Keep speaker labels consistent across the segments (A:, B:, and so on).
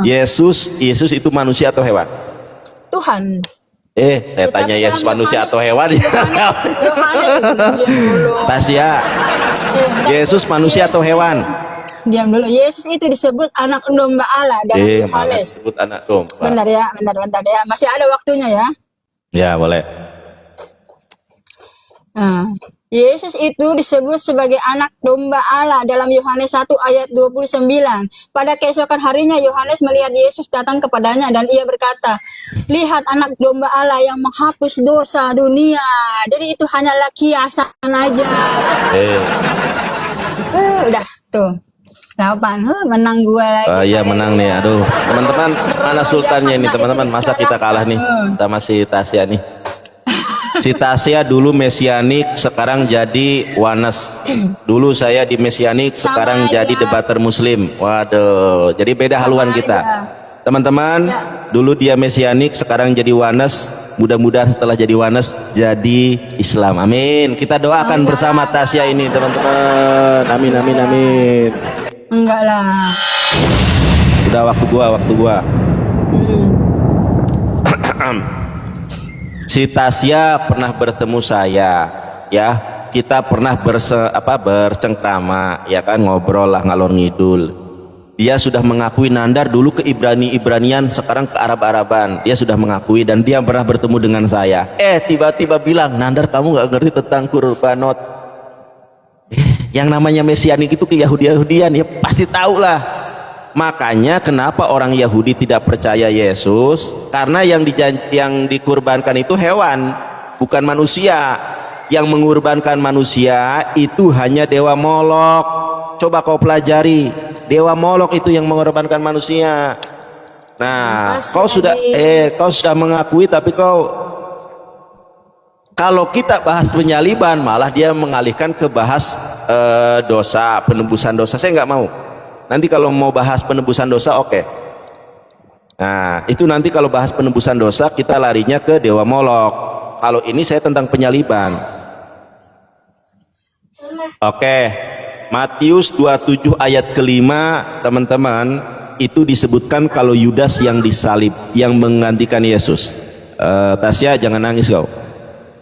A: Yesus itu manusia atau hewan?
B: Tuhan.
A: Saya tanya Yesus manusia atau hewan? Tasya, Yesus manusia atau hewan?
B: Diam dulu. Yesus itu disebut anak domba Allah dalam Yohanes.
A: Disebut anak domba.
B: Bentar ya. Masih ada waktunya ya.
A: Ya, boleh.
B: Yesus itu disebut sebagai anak domba Allah dalam Yohanes 1 ayat 29. Pada keesokan harinya Yohanes melihat Yesus datang kepadanya dan ia berkata, "Lihat anak domba Allah yang menghapus dosa dunia." Jadi itu hanyalah kiasan aja. Udah tuh. 8. Menang gua lagi.
A: Iya menang nih. Aduh, teman-teman, mana sultannya ini teman-teman? Masa kita kalah nih? Kita masih Tasya nih. Si Tasya dulu mesianik, sekarang jadi Wanes. Dulu saya di mesianik, sekarang jadi debater muslim. Waduh, jadi beda haluan kita. Teman-teman, dulu dia mesianik, sekarang jadi Wanes. Mudah-mudahan setelah jadi Wanes, jadi Islam. Amin. Kita doakan bersama Tasya ini, teman-teman. Amin, amin, amin.
B: Enggak lah.
A: Udah waktu gua. Si Tasya pernah bertemu saya, ya. Kita pernah bercengkrama, ya kan, ngobrol lah ngalor ngidul. Dia sudah mengakui Nandar dulu ke Ibranian, sekarang ke Arab-Araban. Dia sudah mengakui dan dia pernah bertemu dengan saya. Tiba-tiba bilang, "Nandar, kamu nggak ngerti tentang kurbanot." Yang namanya mesianik itu ke Yahudi-Yahudian, ya pasti tahu lah. Makanya kenapa orang Yahudi tidak percaya Yesus? Karena yang dikurbankan itu hewan, bukan manusia. Yang mengorbankan manusia itu hanya Dewa Molok. Coba kau pelajari, Dewa Molok itu yang mengorbankan manusia. Nah, kau sudah mengakui, tapi kalau kita bahas penyaliban, malah dia mengalihkan ke bahas dosa, penebusan dosa. Saya nggak mau. Nanti kalau mau bahas penebusan dosa, oke. Nah, itu nanti kalau bahas penebusan dosa, kita larinya ke Dewa Molok. Kalau ini saya tentang penyaliban. Oke. Matius 27 ayat kelima, teman-teman, itu disebutkan kalau Yudas yang disalib, yang menggantikan Yesus. Tasya, jangan nangis kau.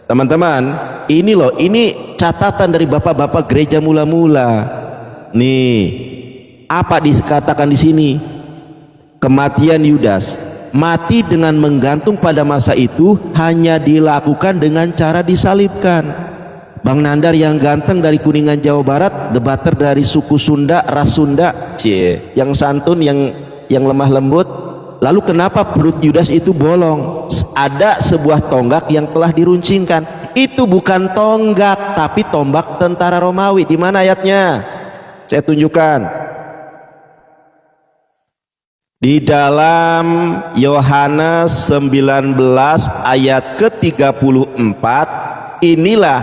A: Teman-teman, ini catatan dari bapak-bapak gereja mula-mula. Nih, apa dikatakan di sini? Kematian Yudas, mati dengan menggantung pada masa itu hanya dilakukan dengan cara disalibkan. Bang Nandar yang ganteng dari Kuningan Jawa Barat, debater dari suku Sunda, ras Sunda, yang santun, yang lemah lembut. Lalu kenapa perut Yudas itu bolong? Ada sebuah tonggak yang telah diruncingkan. Itu bukan tonggak, tapi tombak tentara Romawi. Di mana ayatnya? Saya tunjukkan. Di dalam Yohanes 19 ayat ke-34, inilah,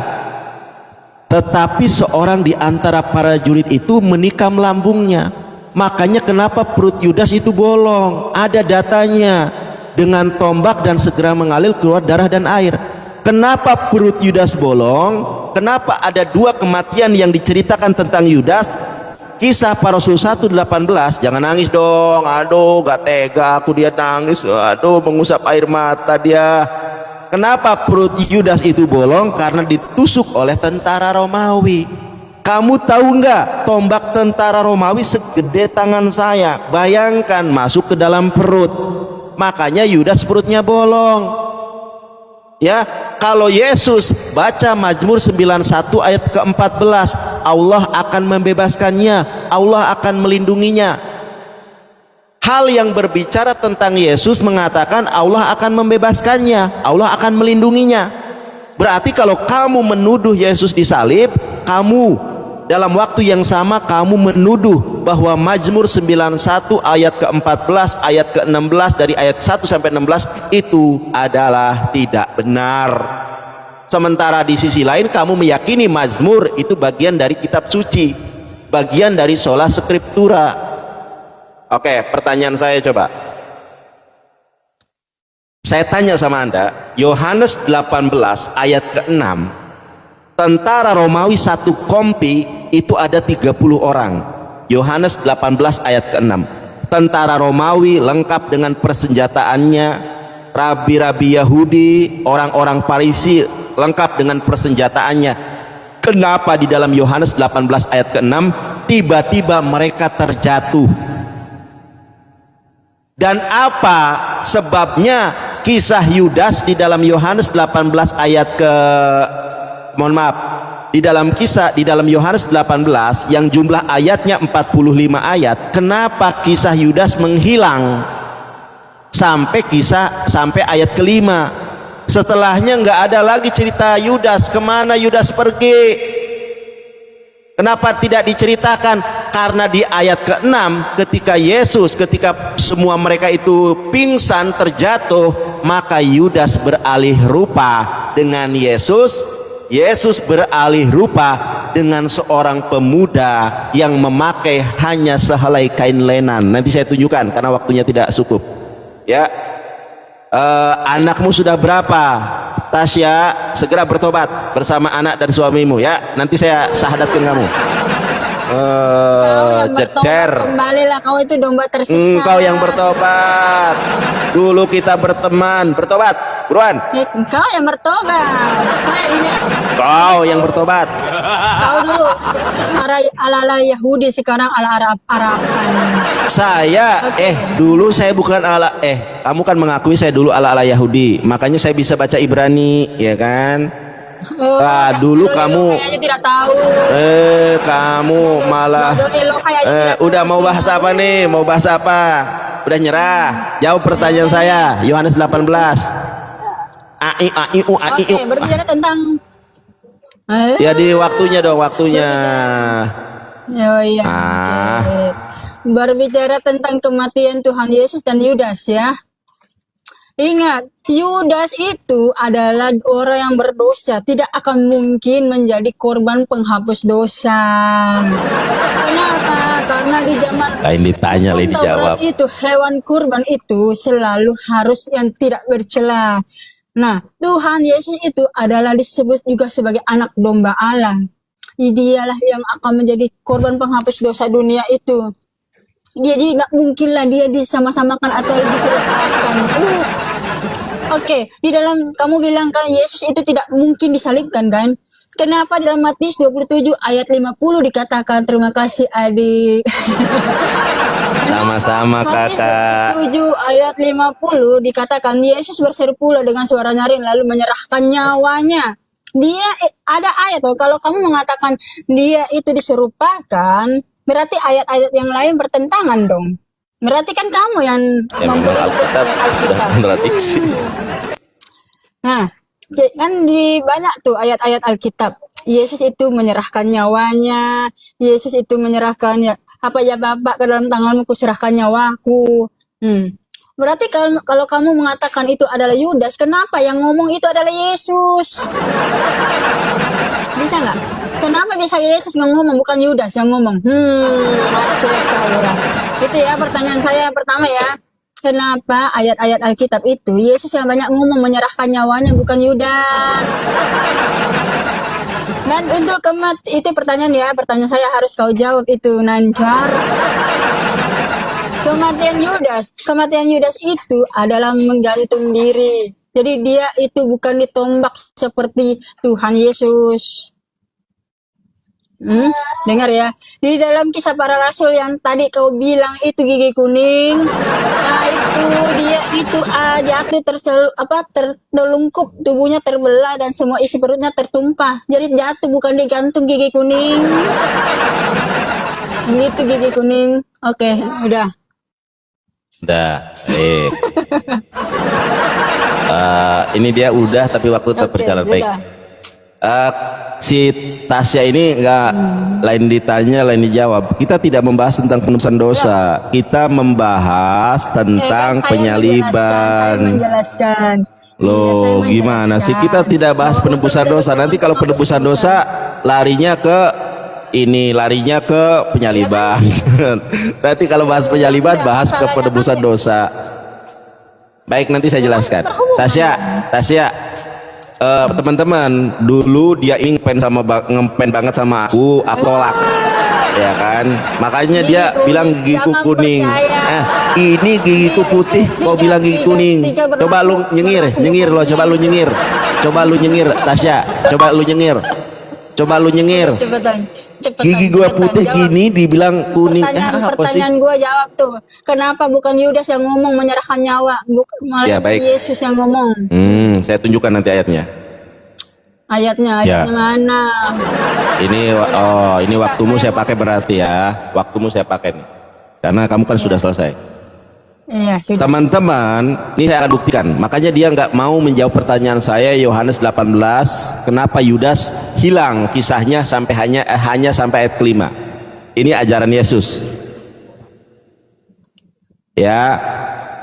A: tetapi seorang di antara para jurid itu menikam lambungnya. Makanya kenapa perut Yudas itu bolong, ada datanya, dengan tombak dan segera mengalir keluar darah dan air. Kenapa perut Yudas bolong? Kenapa ada dua kematian yang diceritakan tentang Yudas? Kisah Para Rasul 1:18, jangan nangis dong. Aduh, gak tega aku dia nangis. Aduh, mengusap air mata dia. Kenapa perut Yudas itu bolong? Karena ditusuk oleh tentara Romawi. Kamu tahu nggak, tombak tentara Romawi segede tangan saya. Bayangkan masuk ke dalam perut. Makanya Yudas perutnya bolong. Ya, kalau Yesus baca Mazmur 91 ayat ke-14, Allah akan membebaskannya, Allah akan melindunginya. Hal yang berbicara tentang Yesus mengatakan Allah akan membebaskannya, Allah akan melindunginya. Berarti kalau kamu menuduh Yesus disalib, kamu dalam waktu yang sama kamu menuduh bahwa Mazmur 91 ayat ke-14, ayat ke-16, dari ayat 1 sampai 16 itu adalah tidak benar. Sementara di sisi lain kamu meyakini Mazmur itu bagian dari kitab suci, bagian dari sola scriptura. Oke, pertanyaan saya coba. Saya tanya sama Anda, Yohanes 18 ayat ke-6, tentara Romawi satu kompi itu ada 30 orang. Yohanes 18 ayat ke-6. tentara Romawi lengkap dengan persenjataannya, rabi-rabi Yahudi, orang-orang Farisi lengkap dengan persenjataannya. Kenapa di dalam Yohanes 18 ayat ke-6 tiba-tiba mereka terjatuh? Dan apa sebabnya kisah Yudas di dalam Yohanes 18 ayat ke di dalam Yohanes 18 yang jumlah ayatnya 45 ayat, kenapa kisah Yudas menghilang sampai ayat kelima? Setelahnya nggak ada lagi cerita Yudas. Kemana Yudas pergi? Kenapa tidak diceritakan? Karena di ayat ke-6 ketika semua mereka itu pingsan terjatuh, maka Yudas beralih rupa dengan Yesus. Yesus beralih rupa dengan seorang pemuda yang memakai hanya sehelai kain lenan. Nanti saya tunjukkan karena waktunya tidak cukup. Ya, anakmu sudah berapa? Tasya, segera bertobat bersama anak dan suamimu ya. Nanti saya syahadatkan kamu. Jeder.
B: Kembalilah, kau itu domba tersesat.
A: Engkau yang bertobat. Dulu kita berteman, bertobat, buruan.
B: Engkau yang bertobat. Saya ini.
A: Kau yang bertobat.
B: Kau dulu ala-ala Yahudi, sekarang ala Araban.
A: Saya dulu saya bukan kamu kan mengakui saya dulu ala Yahudi, makanya saya bisa baca Ibrani, ya kan? Dulu kamu
B: tidak tahu.
A: Kamu malah udah mau bahas apa nih? Mau bahas apa? Udah nyerah. Jawab pertanyaan saya. Yohanes 18.
B: Oke, berbicara tentang
A: ya di waktunya dong, waktunya.
B: Oh iya. Okay. Berbicara tentang kematian Tuhan Yesus dan Yudas ya. Ingat, Yudas itu adalah orang yang berdosa, tidak akan mungkin menjadi korban penghapus dosa. Kenapa? Karena di zaman
A: lain ditanya, lain dijawab.
B: Itu hewan kurban itu selalu harus yang tidak bercela. Nah, Tuhan Yesus itu adalah disebut juga sebagai anak domba Allah. Dialah yang akan menjadi korban penghapus dosa dunia itu. Jadi nggak mungkin lah dia disama-samakan atau diserupakan. Oke, di dalam kamu bilang kan Yesus itu tidak mungkin disalibkan kan? Kenapa di dalam Matius 27 ayat 50 dikatakan terima kasih adik?
A: Sama-sama kakak.
B: Matius 27 ayat 50 dikatakan Yesus berseru pula dengan suara nyaring lalu menyerahkan nyawanya. Dia ada ayat tuh, kalau kamu mengatakan dia itu diserupakan, berarti ayat-ayat yang lain bertentangan dong. Berarti kan kamu yang
A: memang Alkitab sudah kontradiksi.
B: Nah, kan di banyak tuh ayat-ayat Alkitab. Yesus itu menyerahkan nyawanya. Yesus itu menyerahkan apa ya Bapak, ke dalam tanganmu kuserahkan nyawaku. Berarti kalau kamu mengatakan itu adalah Yudas, kenapa yang ngomong itu adalah Yesus? Bisa nggak? Kenapa bisa Yesus ngomong bukan Yudas yang ngomong? Macet orang. Itu ya pertanyaan saya pertama ya. Kenapa ayat-ayat Alkitab itu Yesus yang banyak ngomong menyerahkan nyawanya bukan Yudas? Dan untuk itu pertanyaan ya, pertanyaan saya harus kau jawab itu nancar. Kematian Yudas itu adalah menggantung diri. Jadi dia itu bukan ditombak seperti Tuhan Yesus. Dengar ya, di dalam Kisah Para Rasul yang tadi kau bilang itu gigi kuning, nah itu dia itu jatuh tertelungkup, tubuhnya terbelah dan semua isi perutnya tertumpah. Jadi jatuh bukan digantung gigi kuning. Itu gigi kuning. Oke, udah.
A: Ini dia udah, tapi waktu tetap berjalan baik. Si Tasya ini nggak lain ditanya lain dijawab. Kita tidak membahas tentang penebusan dosa, kita membahas tentang penyaliban.
B: Saya menjelaskan.
A: Loh, gimana sih kita tidak bahas penebusan dosa? Nanti kalau penebusan dosa larinya ke penyaliban. Nanti kalau bahas penyaliban bahas ke penebusan dosa. Baik, nanti saya jelaskan. Tasya. Teman-teman, dulu dia ini ngefan banget sama aku tolak. ya kan? Makanya dia
B: Gigi
A: bilang
B: kuning,
A: gigiku
B: jangan
A: kuning.
B: percaya.
A: Ini gigiku putih, kau bilang gigi kuning. Coba lu nyengir lo, coba lu nyengir, Tasya, coba lu nyengir.
B: Cepetan.
A: Gigi gua
B: cepetan,
A: putih
B: jawab.
A: gini dibilang kuning.
B: Pertanyaan gua jawab tuh. Kenapa bukan Yudas yang ngomong menyerahkan nyawa, bukan malah
A: Ya, baik.
B: Yesus yang ngomong?
A: Saya tunjukkan nanti ayatnya.
B: Ayatnya
A: Ya.
B: mana?
A: Ini waktumu saya pakai berarti ya. Waktumu saya pakai nih. Karena kamu kan sudah selesai.
B: Iya, sudah.
A: Teman-teman, ini saya akan buktikan. Makanya dia nggak mau menjawab pertanyaan saya Yohanes 18, kenapa Yudas hilang kisahnya sampai hanya sampai ayat kelima. Ini ajaran Yesus. Ya,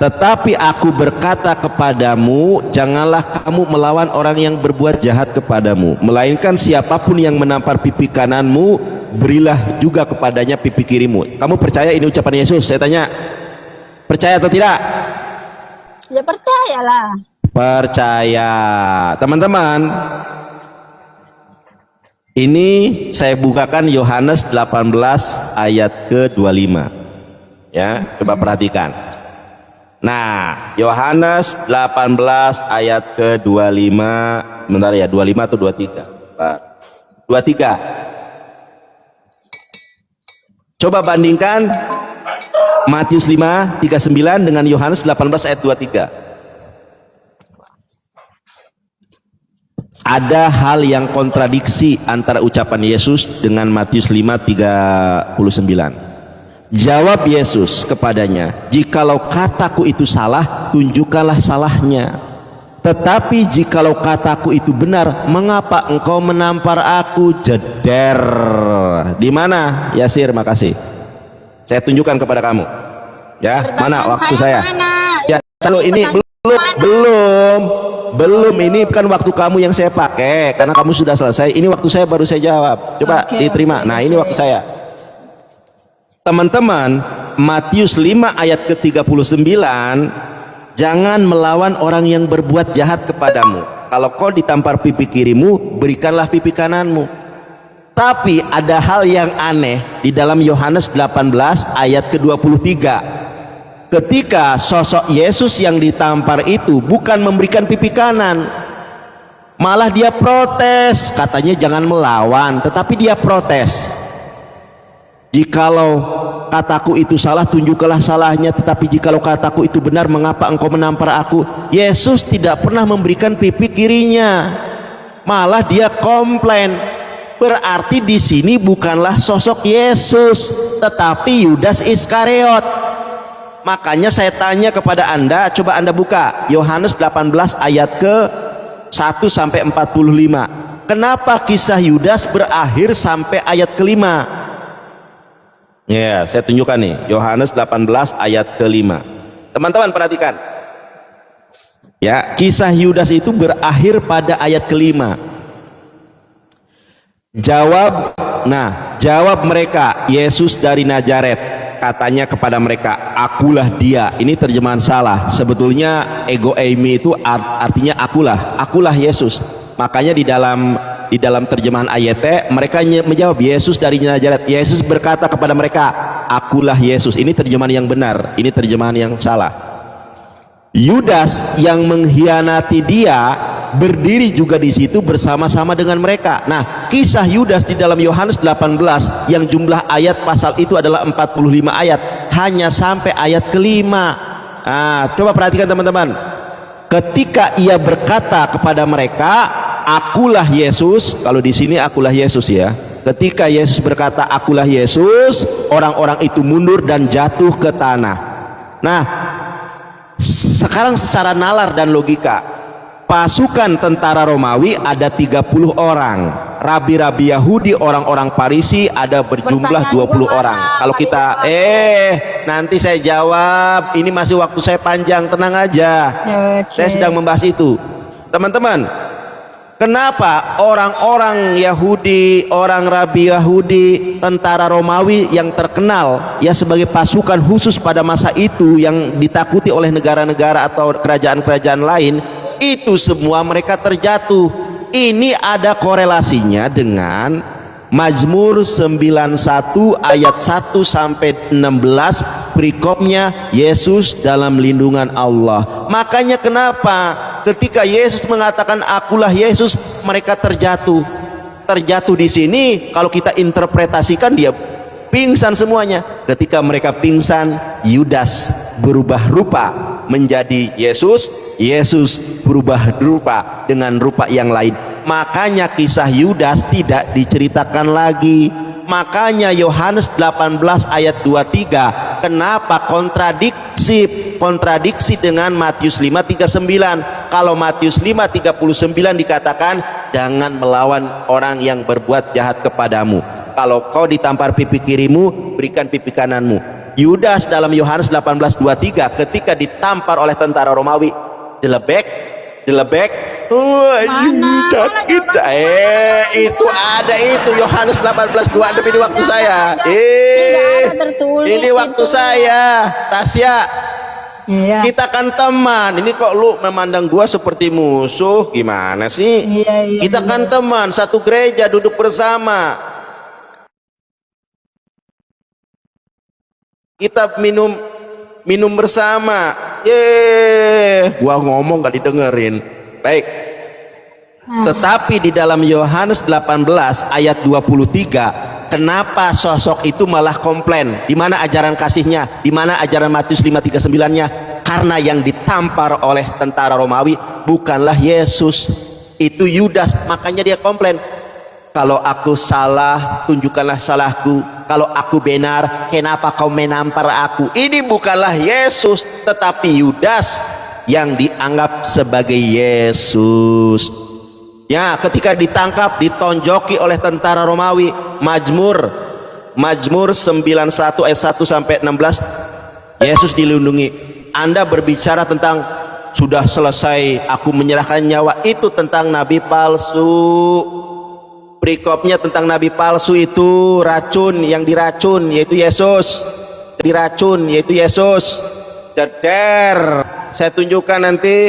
A: tetapi aku berkata kepadamu, janganlah kamu melawan orang yang berbuat jahat kepadamu, melainkan siapapun yang menampar pipi kananmu, berilah juga kepadanya pipi kirimu. Kamu percaya ini ucapan Yesus? Saya tanya, percaya atau tidak?
B: Ya percayalah.
A: Percaya. Teman-teman, ini saya bukakan Yohanes 18 ayat ke-25. Ya, coba perhatikan. Nah, Yohanes 18 ayat ke-25. Bentar ya, 25 atau 23? 23. Coba bandingkan Matius 5:39 dengan Yohanes 18 ayat 23. Ada hal yang kontradiksi antara ucapan Yesus dengan Matius 5:39. Jawab Yesus kepadanya, jikalau kataku itu salah, tunjukkanlah salahnya. Tetapi jikalau kataku itu benar, mengapa engkau menampar aku? Jeder. Di mana, Yasir? Makasih. Saya tunjukkan kepada kamu. Ya, mana waktu saya? Ya, kalau ini belum ini kan waktu kamu yang saya pakai karena kamu sudah selesai. Ini waktu saya baru saya jawab. Coba diterima. Nah, ini waktu saya. Teman-teman, Matius 5 ayat ke-39, jangan melawan orang yang berbuat jahat kepadamu. Kalau kau ditampar pipi kirimu, berikanlah pipi kananmu. Tapi ada hal yang aneh di dalam Yohanes 18 ayat ke-23. Ketika sosok Yesus yang ditampar itu bukan memberikan pipi kanan, malah dia protes. Katanya jangan melawan, tetapi dia protes. Jikalau kataku itu salah, tunjukkanlah salahnya. Tetapi jikalau kataku itu benar, mengapa engkau menampar aku? Yesus tidak pernah memberikan pipi kirinya, malah dia komplain. Berarti di sini bukanlah sosok Yesus, tetapi Yudas Iskariot. Makanya saya tanya kepada Anda, coba Anda buka Yohanes 18 ayat ke 1 sampai 45. Kenapa kisah Yudas berakhir sampai ayat kelima? Ya, saya tunjukkan nih, Yohanes 18 ayat ke-5. Teman-teman perhatikan. Ya, kisah Yudas itu berakhir pada ayat kelima. Jawab mereka, Yesus dari Nazaret. Katanya kepada mereka, akulah dia. Ini terjemahan salah. Sebetulnya ego eimi itu artinya akulah Yesus. Makanya di dalam terjemahan ayatnya mereka menjawab, Yesus dari Nazaret. Yesus berkata kepada mereka, akulah Yesus. Ini terjemahan yang benar, ini terjemahan yang salah. Yudas yang mengkhianati dia berdiri juga di situ bersama-sama dengan mereka. Nah, kisah Yudas di dalam Yohanes 18 yang jumlah ayat pasal itu adalah 45 ayat, hanya sampai ayat kelima. Nah, coba perhatikan teman-teman. Ketika ia berkata kepada mereka, akulah Yesus. Kalau di sini akulah Yesus ya. Ketika Yesus berkata akulah Yesus, orang-orang itu mundur dan jatuh ke tanah. Nah, sekarang secara nalar dan logika, pasukan tentara Romawi ada 30 orang, rabi-rabi Yahudi, orang-orang Farisi ada berjumlah 20 orang. Kalau kita nanti saya jawab, ini masih waktu saya panjang, tenang aja. Saya sedang membahas itu. Teman-teman, kenapa orang-orang Yahudi, orang rabi Yahudi, tentara Romawi yang terkenal ya sebagai pasukan khusus pada masa itu yang ditakuti oleh negara-negara atau kerajaan-kerajaan lain, itu semua mereka terjatuh. Ini ada korelasinya dengan Mazmur 91 ayat 1 sampai 16 perikopnya Yesus dalam lindungan Allah. Makanya kenapa ketika Yesus mengatakan akulah Yesus, mereka terjatuh. Terjatuh di sini kalau kita interpretasikan dia pingsan semuanya. Ketika mereka pingsan, Yudas berubah rupa menjadi Yesus. Yesus berubah rupa dengan rupa yang lain. Makanya kisah Yudas tidak diceritakan lagi. Makanya Yohanes 18 ayat 23 kenapa kontradiksi dengan Matius 5:39. Kalau Matius 5:39 dikatakan jangan melawan orang yang berbuat jahat kepadamu, kalau kau ditampar pipi kirimu, berikan pipi kananmu. Yudas dalam Yohanes 18:23 ketika ditampar oleh tentara Romawi, jelebek, sakit. Itu ada itu Yohanes 18:2 lebih di waktu saya.
B: Tidak ada tertulis
A: Ini waktu
B: itu.
A: saya, Tasya.
B: Iya.
A: Kita kan teman. Ini kok lu memandang gua seperti musuh? Gimana sih?
B: Iya.
A: Kita kan teman, satu gereja, duduk bersama. Kita minum bersama. Gua ngomong gak didengerin. Baik. Tetapi di dalam Yohanes 18 ayat 23, kenapa sosok itu malah komplain? Di mana ajaran kasihnya? Di mana ajaran Matius 5:39-nya? Karena yang ditampar oleh tentara Romawi bukanlah Yesus, itu Yudas. Makanya dia komplain. Kalau aku salah, tunjukkanlah salahku. Kalau aku benar, kenapa kau menampar aku? Ini bukanlah Yesus, tetapi Yudas yang dianggap sebagai Yesus. Ya, ketika ditangkap, ditonjoki oleh tentara Romawi. Mazmur 91 ayat 1 sampai 16, Yesus dilindungi. Anda berbicara tentang sudah selesai, aku menyerahkan nyawa, itu tentang nabi palsu. Perikopnya tentang nabi palsu itu racun, yang diracun yaitu Yesus. Diracun yaitu Yesus. Ceder, saya tunjukkan nanti.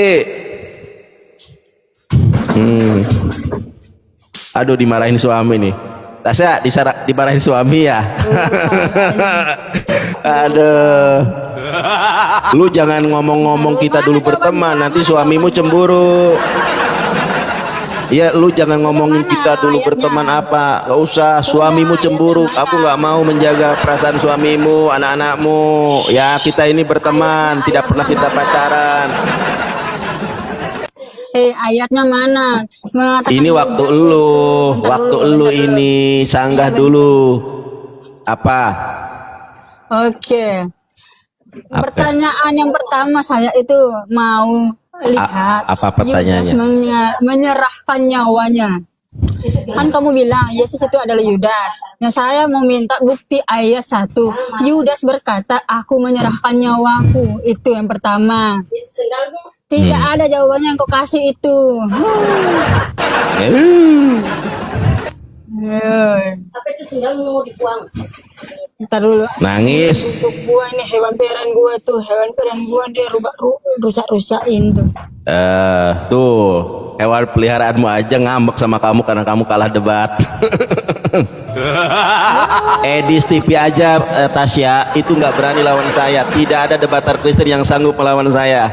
A: Aduh, dimarahin suami nih. Tasya dimarahin suami ya. Aduh. Lu jangan ngomong-ngomong kita dulu berteman, nanti suamimu cemburu. Ya, lu jangan ngomongin kita dulu berteman apa, gak usah, suamimu cemburu. Aku gak mau menjaga perasaan suamimu, anak-anakmu. Ya, kita ini berteman, tidak pernah kita pacaran.
B: Ayatnya mana? Mengatakan
A: Ini waktu lu ini sanggah dulu. Apa?
B: Oke. Pertanyaan yang pertama saya itu mau lihat
A: apa pertanyaannya?
B: Yudas menyerahkan nyawanya. Kan kamu bilang Yesus itu adalah Yudas. Nah, saya mau minta bukti ayat 1. Yudas berkata, aku menyerahkan nyawaku. Itu yang pertama. Tidak ada jawabannya yang kau kasih itu.
C: Apa itu sendal mau dibuang?
B: Ntar dulu.
A: Nangis.
B: Untuk gua ini hewan peliharaan gua tuh, hewan peliharaan gua dia rusak-rusakin tuh.
A: Tuh, hewan peliharaanmu aja ngambek sama kamu karena kamu kalah debat. Edis TV aja, Tasya itu nggak berani lawan saya. Tidak ada debater Kristen yang sanggup melawan saya.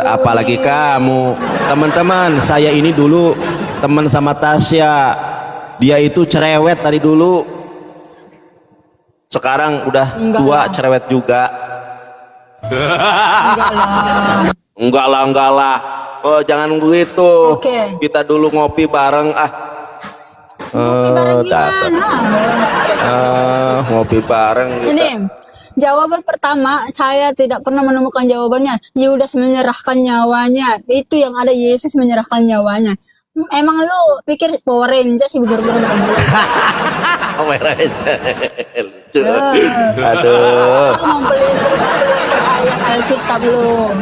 A: Apalagi kamu, teman-teman. Saya ini dulu teman sama Tasya. Dia itu cerewet dari dulu. Sekarang udah tua, cerewet juga. Enggak lah. Oh, jangan begitu.
B: Oke.
A: Kita dulu ngopi bareng.
B: Ngopi bareng gimana?
A: Ngopi bareng.
B: Ini jawaban pertama, saya tidak pernah menemukan jawabannya. Yudas menyerahkan nyawanya. Itu yang ada, Yesus menyerahkan nyawanya. Emang lu pikir Power Rangers sih bener-bener bagus?
A: Power Rangers. Aduh.
B: Lu mempelintir ayat Alkitab lu.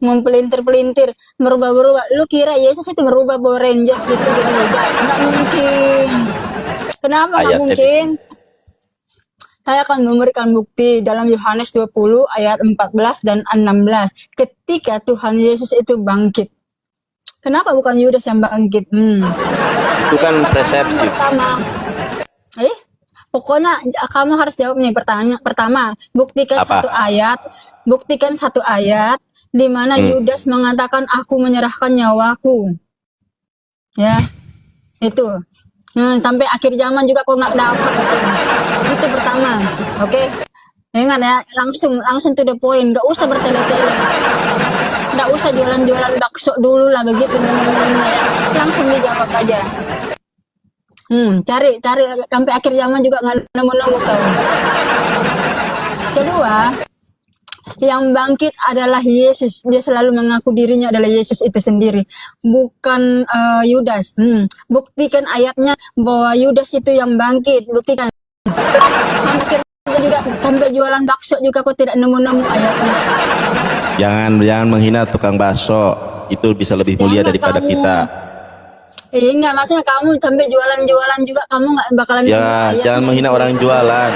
B: Mempelintir-pelintir, merubah-berubah. Lu kira Yesus itu merubah Power Rangers gitu jadi Yudas? Nggak mungkin. Kenapa nggak mungkin? Saya akan memberikan bukti dalam Yohanes 20 ayat 14 dan 16. Ketika Tuhan Yesus itu bangkit. Kenapa bukan Yudas yang bangkit?
A: Itu kan persepsi.
B: Pertama, pokoknya kamu harus jawab nih pertanyaan pertama.
A: Apa?
B: Buktikan satu ayat di mana Yudas mengatakan aku menyerahkan nyawaku. Ya, itu. Sampai akhir zaman juga kok nggak dapat itu. Itu pertama, oke? Ingat ya, langsung to the point, nggak usah bertele-tele, nggak usah jualan-jualan bakso dulu lah begitu ngomong-ngomongnya ya. Langsung dijawab aja. Cari sampai akhir zaman juga nggak nemu-nemu kau. Kedua, yang bangkit adalah Yesus. Dia selalu mengaku dirinya adalah Yesus itu sendiri, bukan Yudas. Buktikan ayatnya bahwa Yudas itu yang bangkit. Buktikan. Sampai juga sampai jualan bakso juga kok tidak nemu-nemu ayatnya.
A: Jangan menghina tukang bakso. Itu bisa lebih mulia daripada
B: kamu,
A: kita.
B: Enggak, maksudnya kamu sampai jualan-jualan juga kamu nggak bakalan nemu
A: Ya,
B: ayatnya.
A: jangan menghina orang jualan.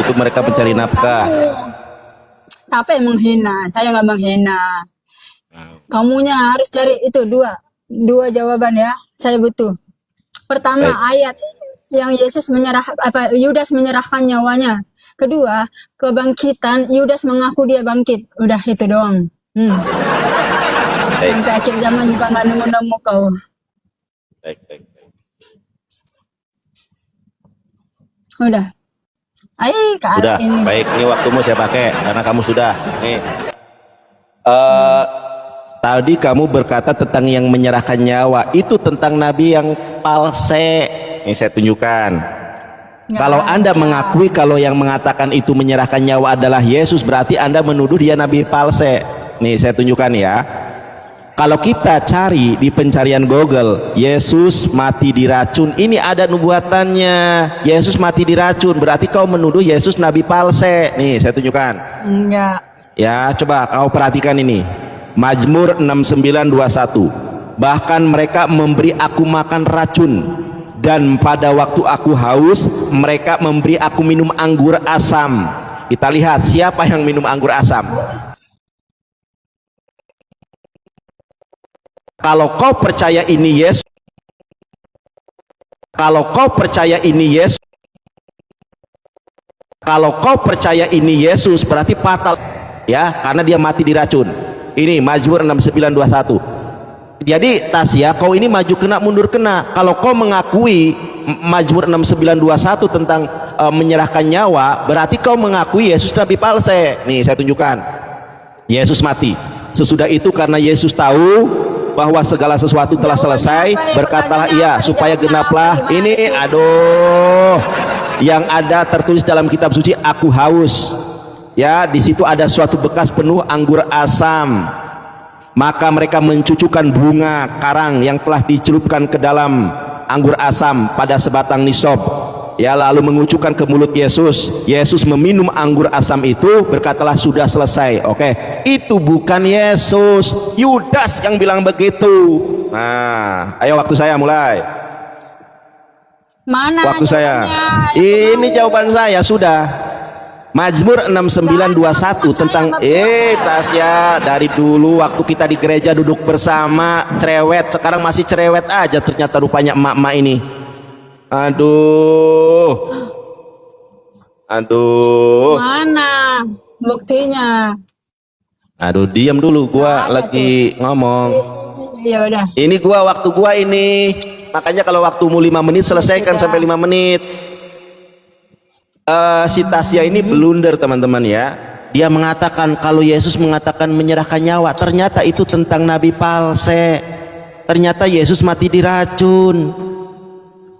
A: Itu mereka mencari nafkah.
B: Siapa yang menghina? Saya nggak menghina. Kamunya harus cari itu dua jawaban ya. Saya butuh. Pertama, ayat yang Yudas menyerahkan nyawanya. Kedua, kebangkitan, Yudas mengaku dia bangkit. Udah itu doang. Sampai akhir zaman juga nggak nemu-nemu kau.
A: Baik.
B: Udah.
A: Sudah,
B: ini.
A: baik. Ini waktumu saya pakai karena kamu sudah. Nih. Tadi kamu berkata tentang yang menyerahkan nyawa. Itu tentang nabi yang palse. Ini saya tunjukkan. Kalau Anda mengakui kalau yang mengatakan itu menyerahkan nyawa adalah Yesus, berarti Anda menuduh dia nabi palse. Nih saya tunjukkan ya. Kalau kita cari di pencarian Google, Yesus mati diracun, ini ada nubuatannya. Yesus mati diracun, berarti kau menuduh Yesus nabi palse. Nih saya tunjukkan.
B: Enggak.
A: Ya, coba kau perhatikan ini. Mazmur 69:21. Bahkan mereka memberi aku makan racun, dan pada waktu aku haus, mereka memberi aku minum anggur asam. Kita lihat siapa yang minum anggur asam. Kalau kau percaya ini Yesus, kalau kau percaya ini Yesus, berarti fatal ya, karena dia mati diracun. Ini Mazmur 69:21. Jadi Tasya, kau ini maju kena mundur kena. Kalau kau mengakui Mazmur 69:21 tentang menyerahkan nyawa, berarti kau mengakui Yesus nabi palse. Nih saya tunjukkan. Yesus mati. Sesudah itu karena Yesus tahu bahwa segala sesuatu telah selesai, berkatalah ia supaya genaplah ini. Aduh, yang ada tertulis dalam kitab suci, aku haus. Ya, di situ ada suatu bekas penuh anggur asam. Maka mereka mencucukkan bunga karang yang telah dicelupkan ke dalam anggur asam pada sebatang nisop. Ya, lalu mengucurkan ke mulut Yesus. Yesus meminum anggur asam itu, berkatalah sudah selesai. Oke, itu bukan Yesus, Yudas yang bilang begitu. Nah, ayo waktu saya mulai.
B: Mana
A: waktu saya? Ini jawaban saya sudah. Mazmur 69:21 tentang Tasya, dari dulu waktu kita di gereja duduk bersama cerewet, sekarang masih cerewet aja ternyata rupanya emak-emak ini. Aduh.
B: Mana buktinya?
A: Aduh, diam dulu, gua lagi ngomong.
B: Ya udah.
A: Ini waktu gua ini. Makanya kalau waktumu 5 menit selesaikan sampai 5 menit. Si Tasya ini blunder teman-teman ya. Dia mengatakan kalau Yesus mengatakan menyerahkan nyawa, ternyata itu tentang nabi palse. Ternyata Yesus mati diracun.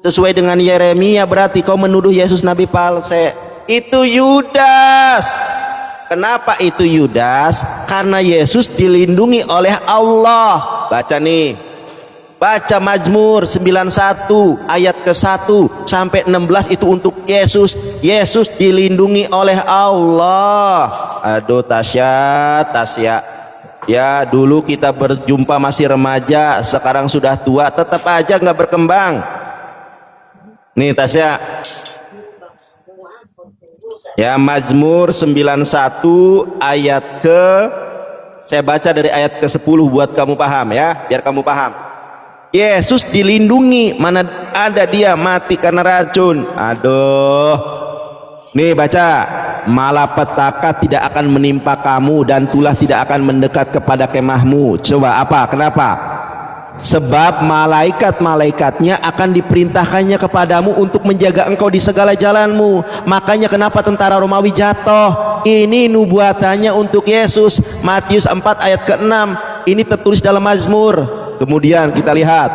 A: Sesuai dengan Yeremia, berarti kau menuduh Yesus nabi palse. Itu Yudas. Kenapa itu Yudas? Karena Yesus dilindungi oleh Allah. Baca nih. Baca Mazmur 91 ayat ke-1 sampai 16, itu untuk Yesus. Yesus dilindungi oleh Allah. Aduh Tasya. Ya, dulu kita berjumpa masih remaja, sekarang sudah tua, tetap aja nggak berkembang. Nih Tasya. Ya, Mazmur 91 ayat saya baca dari ayat ke-10 buat kamu paham ya, biar kamu paham. Yesus dilindungi, mana ada dia mati karena racun. Aduh, nih baca, malapetaka tidak akan menimpa kamu dan tulah tidak akan mendekat kepada kemahmu. Coba apa? Kenapa? Sebab malaikat-malaikatnya akan diperintahkannya kepadamu untuk menjaga engkau di segala jalanmu. Makanya kenapa tentara Romawi jatuh? Ini nubuatannya untuk Yesus. Matius 4 ayat ke-6. Ini tertulis dalam Mazmur. Kemudian kita lihat,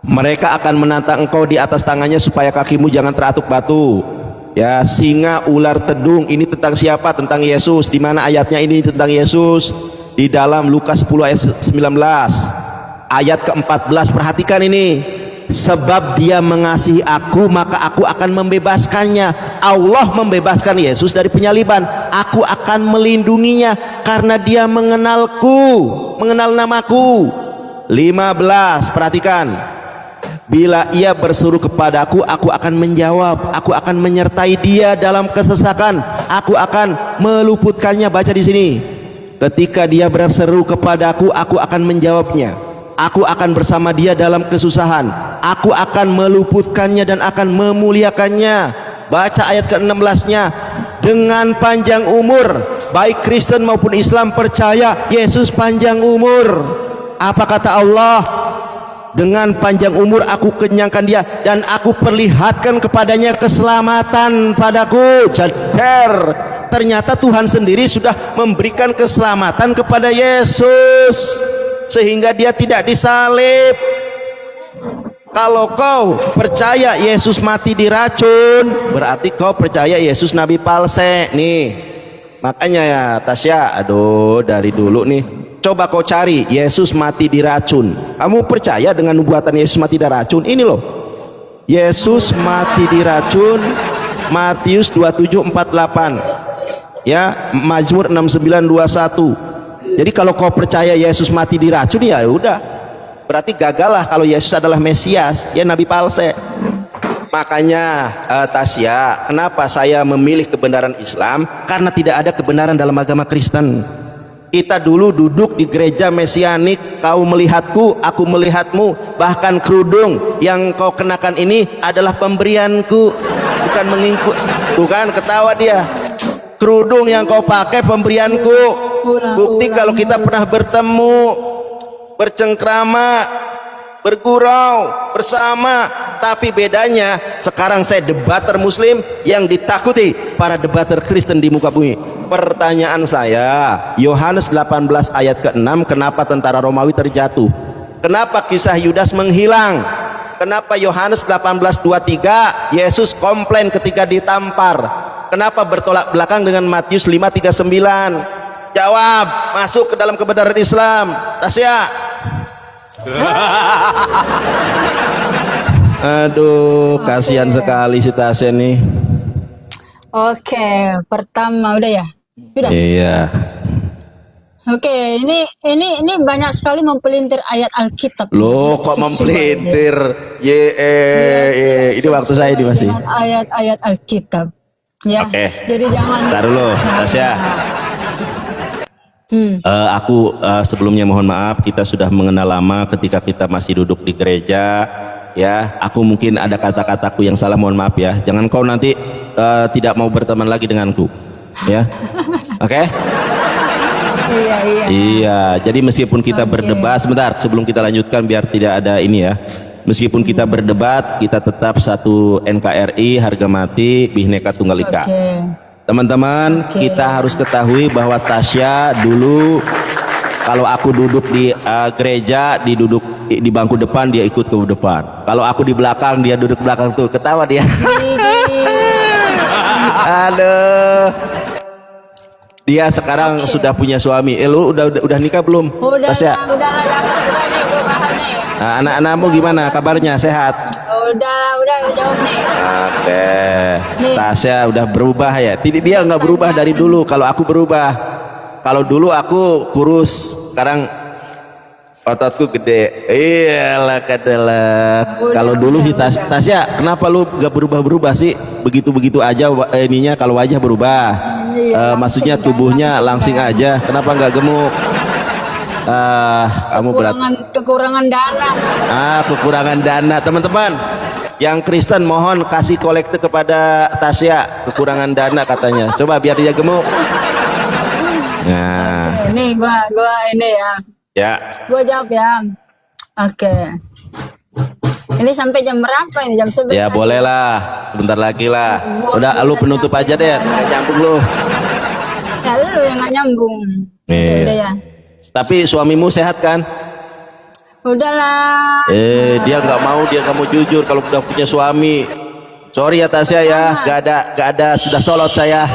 A: mereka akan menantang engkau di atas tangannya supaya kakimu jangan teratuk batu. Ya, singa, ular, tedung. Ini tentang siapa? Tentang Yesus. Di mana ayatnya ini tentang Yesus? Di dalam Lukas 10 ayat 19 ayat ke-14. Perhatikan ini. Sebab dia mengasihi aku, maka aku akan membebaskannya. Allah membebaskan Yesus dari penyaliban. Aku akan melindunginya karena dia mengenalku, mengenal namaku. 15, perhatikan. Bila ia berseru kepadaku, aku akan menjawab. Aku akan menyertai dia dalam kesesakan. Aku akan meluputkannya. Baca di sini. Ketika dia berseru kepadaku, aku akan menjawabnya. Aku akan bersama dia dalam kesusahan. Aku akan meluputkannya dan akan memuliakannya. Baca ayat ke-16-nya. Dengan panjang umur, baik Kristen maupun Islam percaya Yesus panjang umur. Apa kata Allah? Dengan panjang umur aku kenyangkan dia dan aku perlihatkan kepadanya keselamatan padaku. Jeder. Ternyata Tuhan sendiri sudah memberikan keselamatan kepada Yesus sehingga dia tidak disalib. Kalau kau percaya Yesus mati diracun, berarti kau percaya Yesus nabi palsu. Nih, makanya ya Tasya, aduh dari dulu nih, coba kau cari Yesus mati diracun. Kamu percaya dengan nubuatan Yesus mati diracun? Ini loh, Yesus mati diracun, Matius 27:48, ya, Mazmur 69:21. Jadi kalau kau percaya Yesus mati diracun, ya udah, berarti gagal lah kalau Yesus adalah Mesias, ya nabi palsu. Makanya Tasya, kenapa saya memilih kebenaran Islam? Karena tidak ada kebenaran dalam agama Kristen. Kita dulu duduk di gereja mesianik, kau melihatku, aku melihatmu. Bahkan kerudung yang kau kenakan ini adalah pemberianku, bukan mengikut. Bukan, ketawa dia. Kerudung yang kau pakai pemberianku. Bukti kalau kita pernah bertemu, bercengkrama, bergurau bersama. Tapi bedanya sekarang saya debater Muslim yang ditakuti para debater Kristen di muka bumi. Pertanyaan saya, Yohanes 18 ayat ke-6, kenapa tentara Romawi terjatuh? Kenapa kisah Yudas menghilang? Kenapa Yohanes 18:23 Yesus komplain ketika ditampar? Kenapa bertolak belakang dengan Matius 5:39? Jawab, masuk ke dalam kebenaran Islam. Tasya. Aduh, kasihan sekali si Tasya nih.
B: Oke, pertama udah ya? Udah.
A: Iya.
B: Oke, ini banyak sekali mempelintir ayat Alkitab.
A: Loh, kok mempelintir? Ini waktu saya di masih.
B: Ayat-ayat Alkitab. Ya.
A: Oke.
B: Jadi jangan.
A: Bentar dulu, Tasya. Aku sebelumnya mohon maaf, kita sudah mengenal lama ketika kita masih duduk di gereja, ya. Aku mungkin ada kata-kataku yang salah, mohon maaf ya. Jangan kau nanti tidak mau berteman lagi denganku, ya. Oke? Iya. Jadi meskipun kita berdebat, sebentar sebelum kita lanjutkan biar tidak ada ini ya. Meskipun kita berdebat, kita tetap satu NKRI, harga mati, Bhinneka Tunggal Ika. Teman-teman, kita harus ketahui bahwa Tasya dulu, kalau aku duduk di gereja, duduk di bangku depan, dia ikut ke depan. Kalau aku di belakang, dia duduk belakang tuh, ketawa dia. Aduh. Dia sekarang sudah punya suami. Lu udah nikah belum?
B: Udah,
A: Tasya?
B: udah nih gue bahannya.
A: Anak-anakmu gimana kabarnya? Sehat?
B: Udah jawab nih.
A: Oke. Tasya udah berubah ya. Dia nggak berubah dari dulu. Kalau aku berubah. Kalau dulu aku kurus, sekarang ototku gede. Iyalah katalah. Kalau dulu sih Tasya, kenapa lu nggak berubah sih? Begitu aja ininya. Kalau wajah berubah. Maksudnya tubuhnya langsing aja. Kenapa nggak gemuk? Kamu
B: kekurangan dana.
A: Kekurangan dana. Teman-teman yang Kristen mohon kasih kolekte kepada Tasya, kekurangan dana katanya. Coba biar dia gemuk. Nah,
B: Oke, nih gua ini ya.
A: ya.
B: Gua jawab ya. Oke. Ini sampai jam berapa ini? Jam 11.
A: Ya boleh lah, bentar lagi lah. Udah, lu penutup aja deh, nyambung lu.
B: Ya lu yang nggak nyambung.
A: Iya.
B: Udah ya.
A: Tapi suamimu sehat kan?
B: Udahlah.
A: Dia nggak mau jujur kalau udah punya suami. Sorry ya Tasya ya, gak ada sudah solot saya.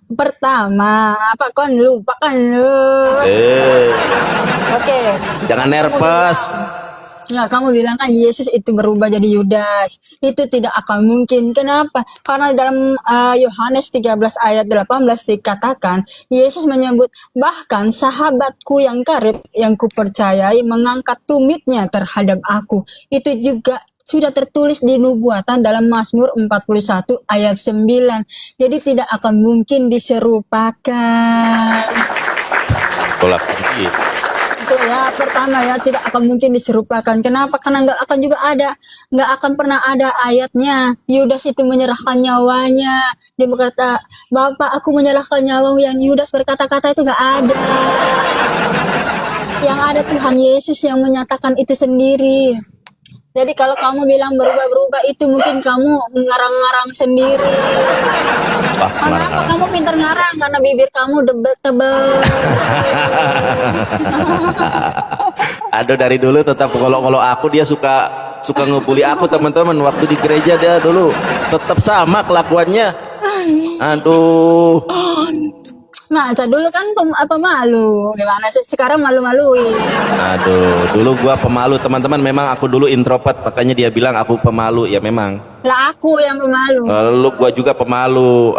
B: Pertama, apa kan lupakan lu? Oke.
A: Jangan nervous.
B: Ya, kamu bilang kan Yesus itu berubah jadi Yudas. Itu tidak akan mungkin. Kenapa? Karena dalam Yohanes 13 ayat 18 dikatakan, Yesus menyebut, bahkan sahabatku yang karib yang kupercayai mengangkat tumitnya terhadap aku. Itu juga sudah tertulis di nubuatan dalam Mazmur 41 ayat 9. Jadi tidak akan mungkin diserupakan.
A: Tolak sedikit.
B: Itu ya, pertama ya, tidak akan mungkin diserupakan. Kenapa? Karena nggak akan pernah ada ayatnya Yudas itu menyerahkan nyawanya. Dia berkata, Bapak aku menyerahkan nyawamu, yang Yudas berkata-kata itu nggak ada. Yang ada Tuhan Yesus yang menyatakan itu sendiri. Jadi kalau kamu bilang berubah-berubah itu mungkin kamu ngarang-ngarang sendiri. Kenapa kamu pintar ngarang? Karena bibir kamu tebel.
A: Aduh, dari dulu tetap kalau aku dia suka ngebully aku teman-teman. Waktu di gereja dia dulu tetap sama kelakuannya. Aduh.
B: Masa dulu kan pemalu, gimana sih sekarang malu-maluin.
A: Aduh, dulu gua pemalu teman-teman. Memang aku dulu introvert, makanya dia bilang aku pemalu. Ya memang.
B: Lah aku yang pemalu.
A: Lalu gua juga pemalu.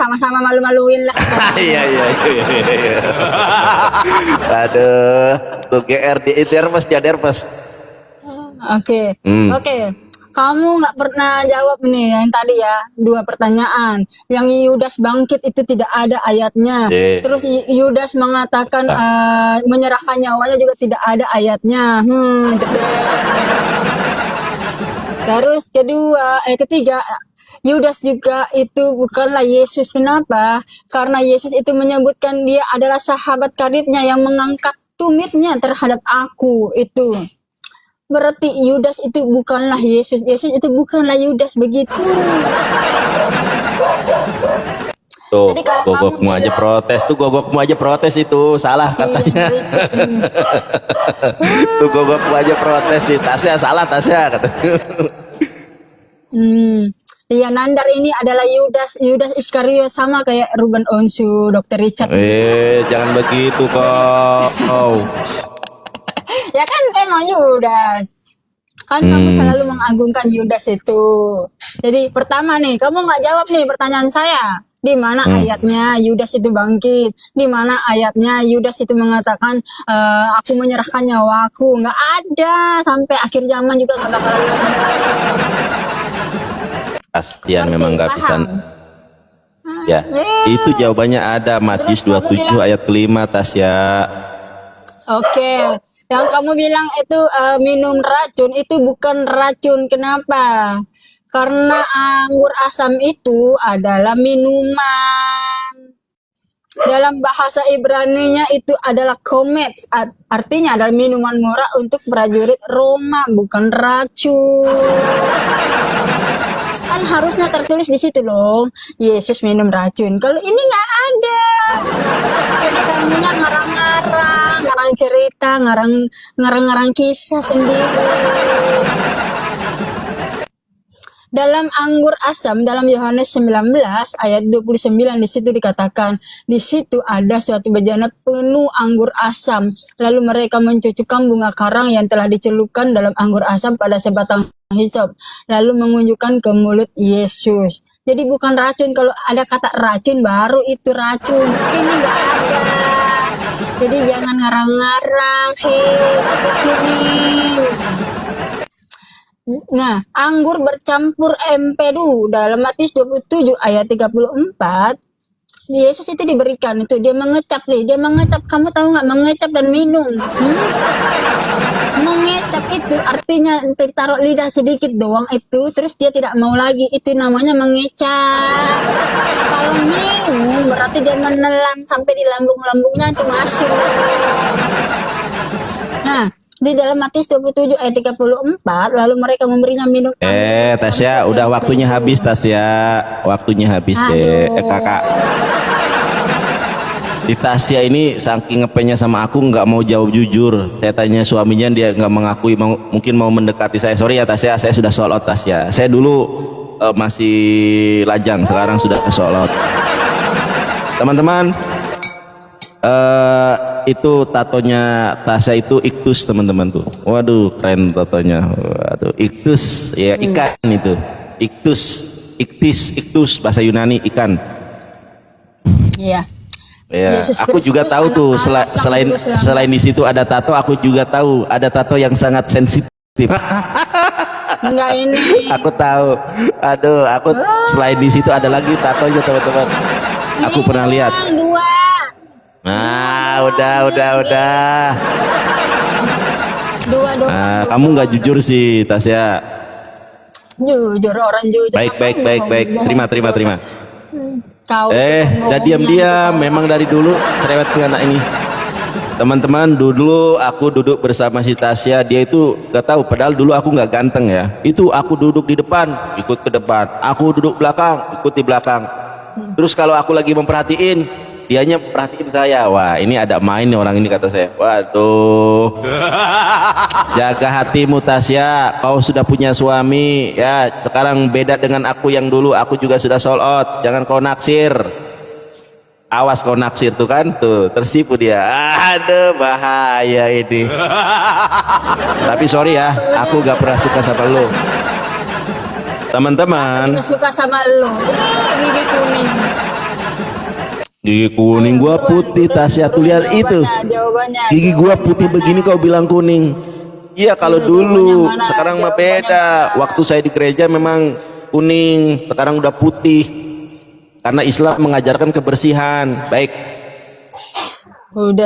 B: Sama-sama malu-maluin lah.
A: Iya. Aduh, tuh GR dia nervous.
B: Oke. Kamu nggak pernah jawab nih yang tadi ya, 2 pertanyaan. Yang Yudas bangkit itu tidak ada ayatnya. Terus Yudas mengatakan menyerahkan nyawanya juga tidak ada ayatnya. Terus ketiga, Yudas juga itu bukanlah Yesus. Kenapa? Karena Yesus itu menyebutkan dia adalah sahabat karibnya yang mengangkat tumitnya terhadap aku itu. Berarti Yudas itu bukanlah Yesus. Yesus itu bukanlah Yudas, begitu.
A: Tuh, gogokmu aja protes itu salah katanya. Tuh gogokmu aja protes nih, Tasya salah Tasya kata.
B: Iya, Nandar ini adalah Yudas Iskariot, sama kayak Ruben Onsu, Dr. Richard.
A: Jangan begitu kok.
B: Ya kan emang Yudas. Kan kamu selalu mengagungkan Yudas itu. Jadi pertama nih, kamu nggak jawab nih pertanyaan saya. Di mana ayatnya Yudas itu bangkit? Di mana ayatnya Yudas itu mengatakan aku menyerahkan nyawaku? Nggak ada. Sampai akhir zaman juga nggak bakalan ada.
A: Pastian memang nggak bisa. Ya, itu jawabannya ada Matius 27 ayat 5 Tasya.
B: Oke, yang kamu bilang itu minum racun, itu bukan racun. Kenapa? Karena anggur asam itu adalah minuman. Dalam bahasa Ibrani-nya itu adalah komets, artinya adalah minuman murah untuk prajurit Roma, bukan racun. Kan harusnya tertulis di situ loh, Yesus minum racun. Kalau ini nggak ada. Jadi kamunya ngarang cerita, ngarang kisah sendiri. Dalam anggur asam, dalam Yohanes 19 ayat 29 di situ dikatakan, di situ ada suatu bejana penuh anggur asam. Lalu mereka mencucukkan bunga karang yang telah dicelupkan dalam anggur asam pada sebatang hisop, lalu mengunjukkan ke mulut Yesus. Jadi bukan racun. Kalau ada kata racun baru itu racun. Ini nggak ada. Jadi jangan ngarang-ngarang. Kuning. Nah, anggur bercampur empedu dalam Matius 27 ayat 34 Yesus itu diberikan itu, dia mengecap nih, dia mengecap, kamu tahu nggak mengecap dan minum? Mengecap itu artinya ditaruh lidah sedikit doang itu, terus dia tidak mau lagi, itu namanya mengecap. Kalau minum berarti dia menelan sampai di lambung-lambungnya itu masuk. Nah, di dalam Matius 27 ayat 34, lalu mereka memberinya minum.
A: Tasya, udah waktunya habis Tasya, waktunya habis deh. Kakak. Di Tasya ini saking ngepenya sama aku nggak mau jawab jujur. Saya tanya suaminya, dia nggak mengakui, mungkin mau mendekati saya. Sorry ya Tasya, saya sudah sold out Tasya. Saya dulu masih lajang, sekarang sudah sold out. Teman-teman, itu tatonya Tasya itu iktus teman-teman tuh. Waduh keren tatonya. Waduh iktus ya, ikan itu. Iktus bahasa Yunani ikan.
B: Iya.
A: Ya, aku juga tahu tuh selain di situ ada tato, aku juga tahu ada tato yang sangat sensitif.
B: Enggak ini.
A: Aku tahu. Aduh, selain di situ ada lagi tatonya teman-teman. Aku pernah lihat.
B: Dua.
A: Nah, udah.
B: Dua.
A: Nah, kamu nggak jujur sih, Tasya.
B: Jujur, orang jujur.
A: Baik. Terima.
B: Kau
A: udah diam-diam. Memang dari dulu cerewet ke anak ini. Teman-teman, dulu aku duduk bersama si Tasya. Dia itu gak tahu, padahal dulu aku nggak ganteng ya. Itu aku duduk di depan, ikut ke depan. Aku duduk belakang, ikut di belakang. Terus kalau aku lagi memperhatiin, dianya perhatiin saya. Wah, ini ada main nih orang ini, kata saya. Waduh. Jaga hatimu Tasya, kau sudah punya suami ya. Sekarang beda dengan aku yang dulu, aku juga sudah sold out. Jangan kau naksir. Awas kau naksir tuh kan, tuh tersipu dia. Aduh, bahaya ini. Tapi sorry ya, aku gak pernah suka sama lo. Teman-teman,
B: gak suka sama lo. Gigi kuning.
A: Gigi kuning gua putih Tasya, tuh lihat itu. Gigi gua putih begini kau bilang kuning. Iya kalau dulu, sekarang mah beda. Waktu saya di gereja memang kuning, sekarang udah putih. Karena Islam mengajarkan kebersihan. Baik.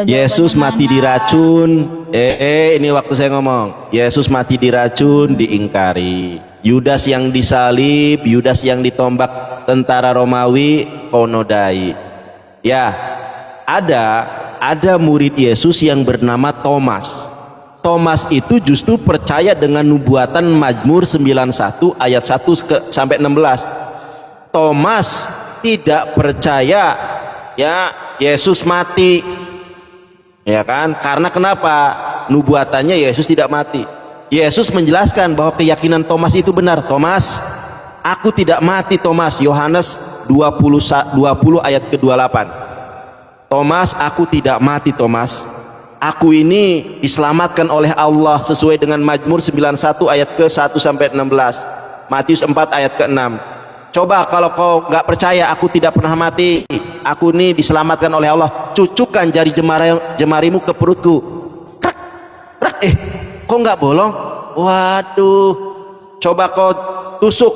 A: Yesus mati diracun. Ini waktu saya ngomong. Yesus mati diracun, diingkari. Yudas yang disalib, Yudas yang ditombak tentara Romawi, konodai. Ya, ada murid Yesus yang bernama Thomas. Thomas itu justru percaya dengan nubuatan Mazmur 91 ayat 1 sampai 16. Thomas tidak percaya ya Yesus mati. Ya kan? Karena kenapa? Nubuatannya Yesus tidak mati. Yesus menjelaskan bahwa keyakinan Thomas itu benar. Thomas, aku tidak mati Thomas. Yohanes 20 ayat ke-28. Thomas, aku tidak mati Thomas. Aku ini diselamatkan oleh Allah sesuai dengan Mazmur 91 ayat ke-1 sampai 16. Matius 4 ayat ke-6. Coba kalau kau nggak percaya aku tidak pernah mati, aku ini diselamatkan oleh Allah, cucukkan jari jemarimu ke perutku. Kok nggak bolong? Waduh, coba kau tusuk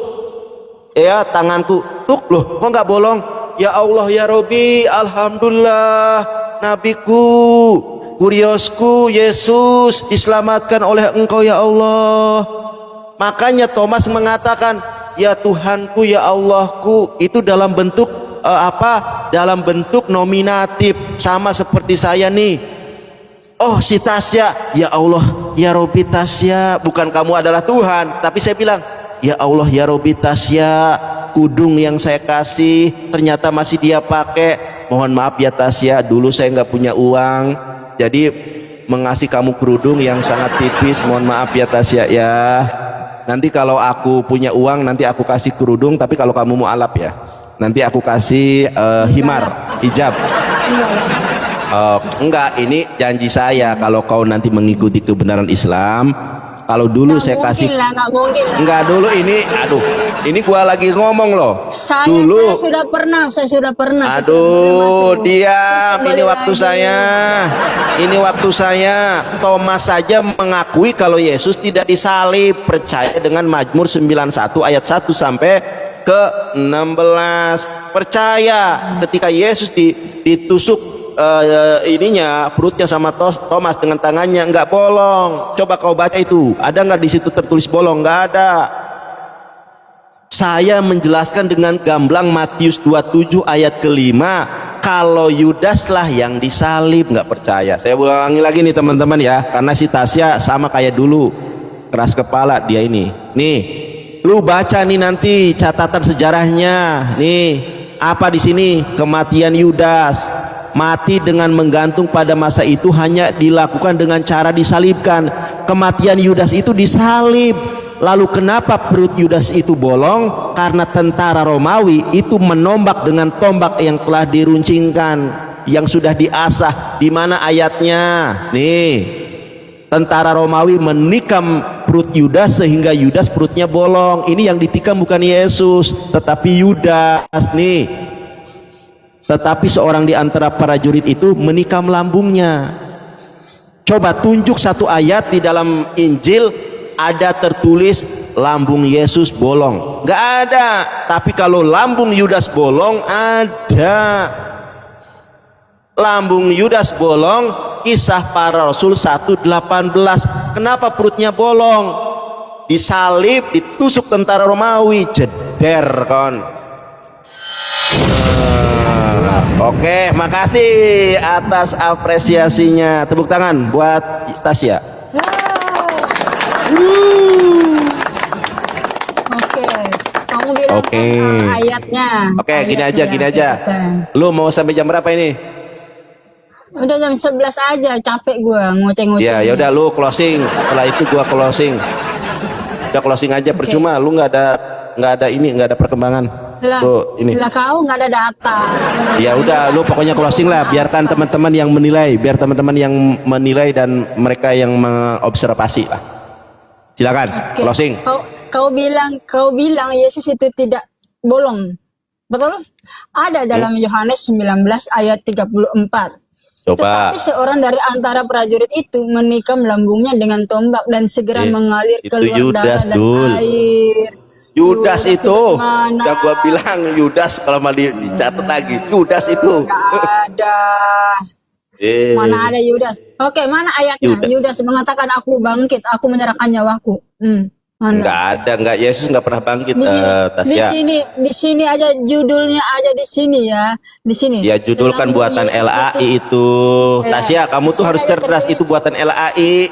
A: ya tanganku, tuk loh, kok nggak bolong? Ya Allah ya Robi, alhamdulillah, nabiku, kuriosku, Yesus diselamatkan oleh Engkau ya Allah. Makanya Thomas mengatakan, ya Tuhanku ya Allahku, itu dalam bentuk dalam bentuk nominatif, sama seperti saya nih. Oh si Tasya, ya Allah ya Robi Tasya, bukan kamu adalah Tuhan, tapi saya bilang ya Allah ya Robi Tasya, kudung yang saya kasih ternyata masih dia pakai. Mohon maaf ya Tasya, dulu saya nggak punya uang, jadi mengasih kamu kerudung yang sangat tipis. Mohon maaf ya Tasya ya. Nanti kalau aku punya uang, nanti aku kasih kerudung. Tapi kalau kamu mau alap ya, nanti aku kasih hijab. Enggak, ini janji saya. Kalau kau nanti mengikuti kebenaran Islam, kalau dulu saya kasih.
B: Nggak mungkin lah.
A: Enggak, dulu ini, aduh, ini gua lagi ngomong loh.
B: Saya sudah pernah.
A: Aduh, diam. Ini waktu saya. Ini waktu saya. Thomas saja mengakui kalau Yesus tidak disalib, percaya dengan Mazmur 91 ayat 1 sampai ke-16. Percaya ketika Yesus ditusuk ininya perutnya sama Thomas dengan tangannya nggak bolong. Coba kau baca itu, ada nggak di situ tertulis bolong? Nggak ada. Saya menjelaskan dengan gamblang Matius 27 ayat ke-5, kalau Yudas lah yang disalib. Nggak percaya, saya ulangi lagi nih teman-teman ya, karena si Tasya sama kayak dulu, keras kepala dia ini. Nih, lu baca nih nanti catatan sejarahnya. Nih, apa di sini? Kematian Yudas. Mati dengan menggantung pada masa itu hanya dilakukan dengan cara disalibkan. Kematian Yudas itu disalib. Lalu kenapa perut Yudas itu bolong? Karena tentara Romawi itu menombak dengan tombak yang telah diruncingkan, yang sudah diasah. Di mana ayatnya? Nih, tentara Romawi menikam perut Yudas sehingga Yudas perutnya bolong. Ini yang ditikam bukan Yesus, tetapi Yudas. Nih, tetapi seorang di antara prajurit itu menikam lambungnya. Coba tunjuk satu ayat di dalam Injil ada tertulis lambung Yesus bolong. Nggak ada. Tapi kalau lambung Yudas bolong ada. Lambung Yudas bolong, Kisah Para Rasul 1:18. Kenapa perutnya bolong? Disalib, ditusuk tentara Romawi, jeder kon. Oke, makasih atas apresiasinya. Tepuk tangan buat Tasya.
B: Oke, kamu bilang ayatnya.
A: Oke, gini aja. Lu mau sampai jam berapa ini?
B: Udah jam 11 aja, capek gua ngoceh-ngoceh.
A: Ya udah lu closing. Setelah itu gua closing. Udah closing aja, percuma lu nggak ada perkembangan. Tuh, ini.
B: Lah kau nggak ada data.
A: Ya udah, lu pokoknya closing lah. Biarkan teman-teman yang menilai, dan mereka yang mengobservasi lah. Silakan, closing.
B: Kau bilang Yesus itu tidak bolong, betul? Ada dalam Yohanes 19 ayat 34.
A: Coba.
B: Tetapi seorang dari antara prajurit itu menikam lambungnya dengan tombak dan segera mengalir keluar darah dan air.
A: Yudas itu, udah gua bilang Yudas, kalau mau dicatat lagi Yudas itu.
B: Nggak ada. Mana ada Yudas? Oke, mana ayatnya? Yudas mengatakan aku bangkit, aku menyerahkan nyawaku. Mana?
A: Nggak, Yesus nggak pernah bangkit.
B: Di sini aja judulnya aja di sini ya, di sini.
A: Ya judul kan buatan LAI itu. Tasya, kamu tuh harus cerdas, itu buatan LAI.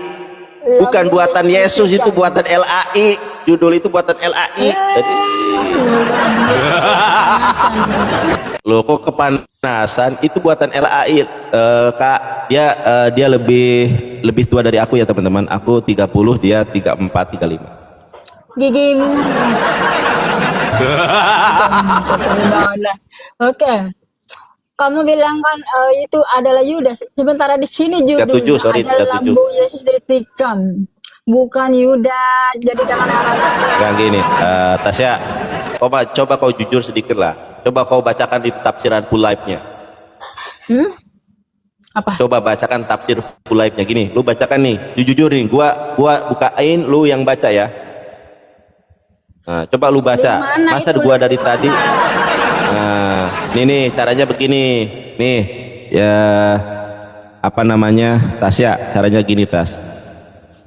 A: Bukan buatan Yesus, itu buatan LAI. Judul itu buatan LAI. Loh kok kepanasan? Itu buatan LAI, Kak. Dia lebih tua dari aku ya teman-teman. Aku 30, dia 34, 35.
B: Gigimu. Oke. Kamu bilang kan itu adalah Yudas. Sementara di sini judulnya aja lambung Yesus ditikam, bukan Yudas. Jadi jangan
A: Yang gini, Tasya, coba kau jujur sedikit lah. Coba kau bacakan di tafsiran Pulaibnya.
B: Apa?
A: Coba bacakan tafsir Pulaibnya gini. Lu bacakan nih, jujur nih. Gua bukain, lu yang baca ya. Nah, coba lu baca. Masa gua dari tadi. Nah, nih caranya begini. Nih, ya apa namanya? Tasya, caranya gini, Tas.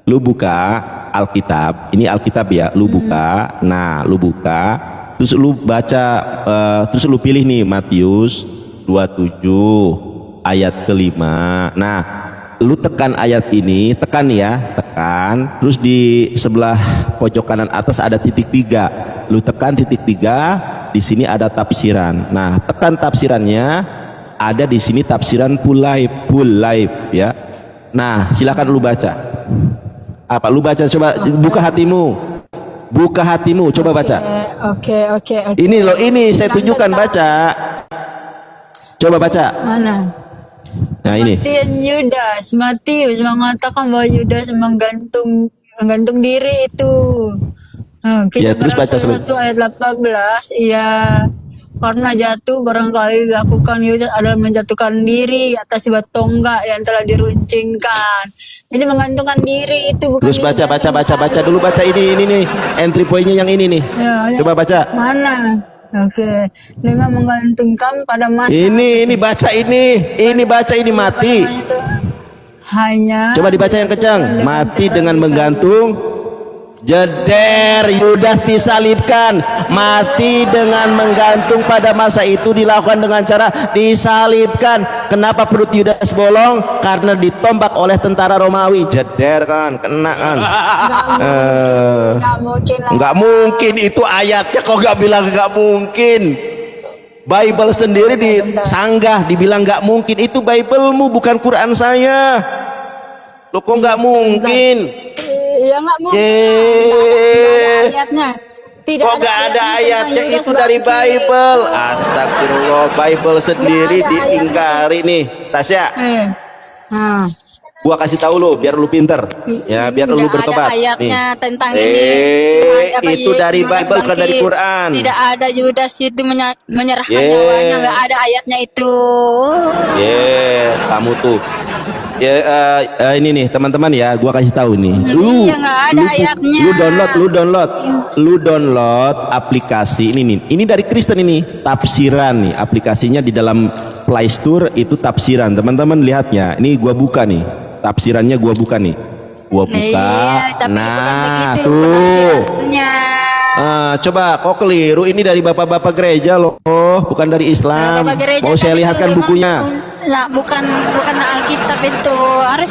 A: Lu buka Alkitab. Ini Alkitab ya, lu buka. Nah, lu buka, terus lu baca, terus lu pilih nih Matius 27 ayat ke-5. Nah, lu tekan ayat ini, tekan, terus di sebelah pojok kanan atas ada titik 3. Lu tekan titik 3, di sini ada tafsiran. Nah, tekan tafsirannya, ada di sini tafsiran Pulaib ya. Nah, silakan lu baca. Apa lu baca, coba buka hatimu. Buka hatimu, coba baca.
B: Oke.
A: Ini loh, ini saya tunjukkan, baca. Coba baca.
B: Mana?
A: Nah, ini.
B: Matius mengatakan bahwa Yudas menggantung diri itu.
A: Ya, terus baca
B: ayat 18. Iya. Karena jatuh barangkali dilakukan Yudas adalah menjatuhkan diri atas sebuah tonggak yang telah diruncingkan. Jadi menggantungkan diri itu bukan.
A: Terus baca dulu, baca ini nih entry pointnya yang ini nih.
B: Ya,
A: Coba baca.
B: mana? Oke, dengan menggantungkan pada masa.
A: Ini baca ini mati.
B: Hanya.
A: Coba dibaca yang kencang. Mati dengan menggantung. Jeder, Yudas disalibkan. Mati dengan menggantung pada masa itu dilakukan dengan cara disalibkan. Kenapa perut Yudas bolong? Karena ditombak oleh tentara Romawi. Jeder kan, kena kan. Nggak mungkin itu ayatnya, kok nggak bilang nggak mungkin. Bible sendiri disanggah, dibilang nggak mungkin. Itu Biblemu, bukan Quran saya. Lo kok nggak mungkin?
B: Ya nggak mungkin. Nggak ada ayatnya. Tidak
A: kok nggak ada ayatnya? Itu dari Bible. Astagfirullah, Bible sendiri diingkari nih, Tasya. Gua kasih tahu lo biar lu pinter, ya biar lu bertobat.
B: Ada ayatnya
A: nih.
B: tentang ini.
A: Itu dari Bible, bukan dari Quran.
B: Tidak ada Yudas itu menyerahkan nyawanya, nggak ada ayatnya itu.
A: Kamu tuh. Ini nih teman-teman ya, gua kasih tahu nih.
B: Nggak ada ayatnya.
A: Lu download aplikasi ini nih. Ini dari Kristen ini, tafsiran nih. Aplikasinya di dalam Play Store itu tafsiran. Teman-teman lihatnya. Ini gua buka nih. Tafsirannya gua buka nih. Gua buka. Nah, tuh. Coba kok keliru, ini dari bapak-bapak gereja loh, bukan dari Islam. Mau saya lihatkan bukunya.
B: Bukan Alkitab itu. Harus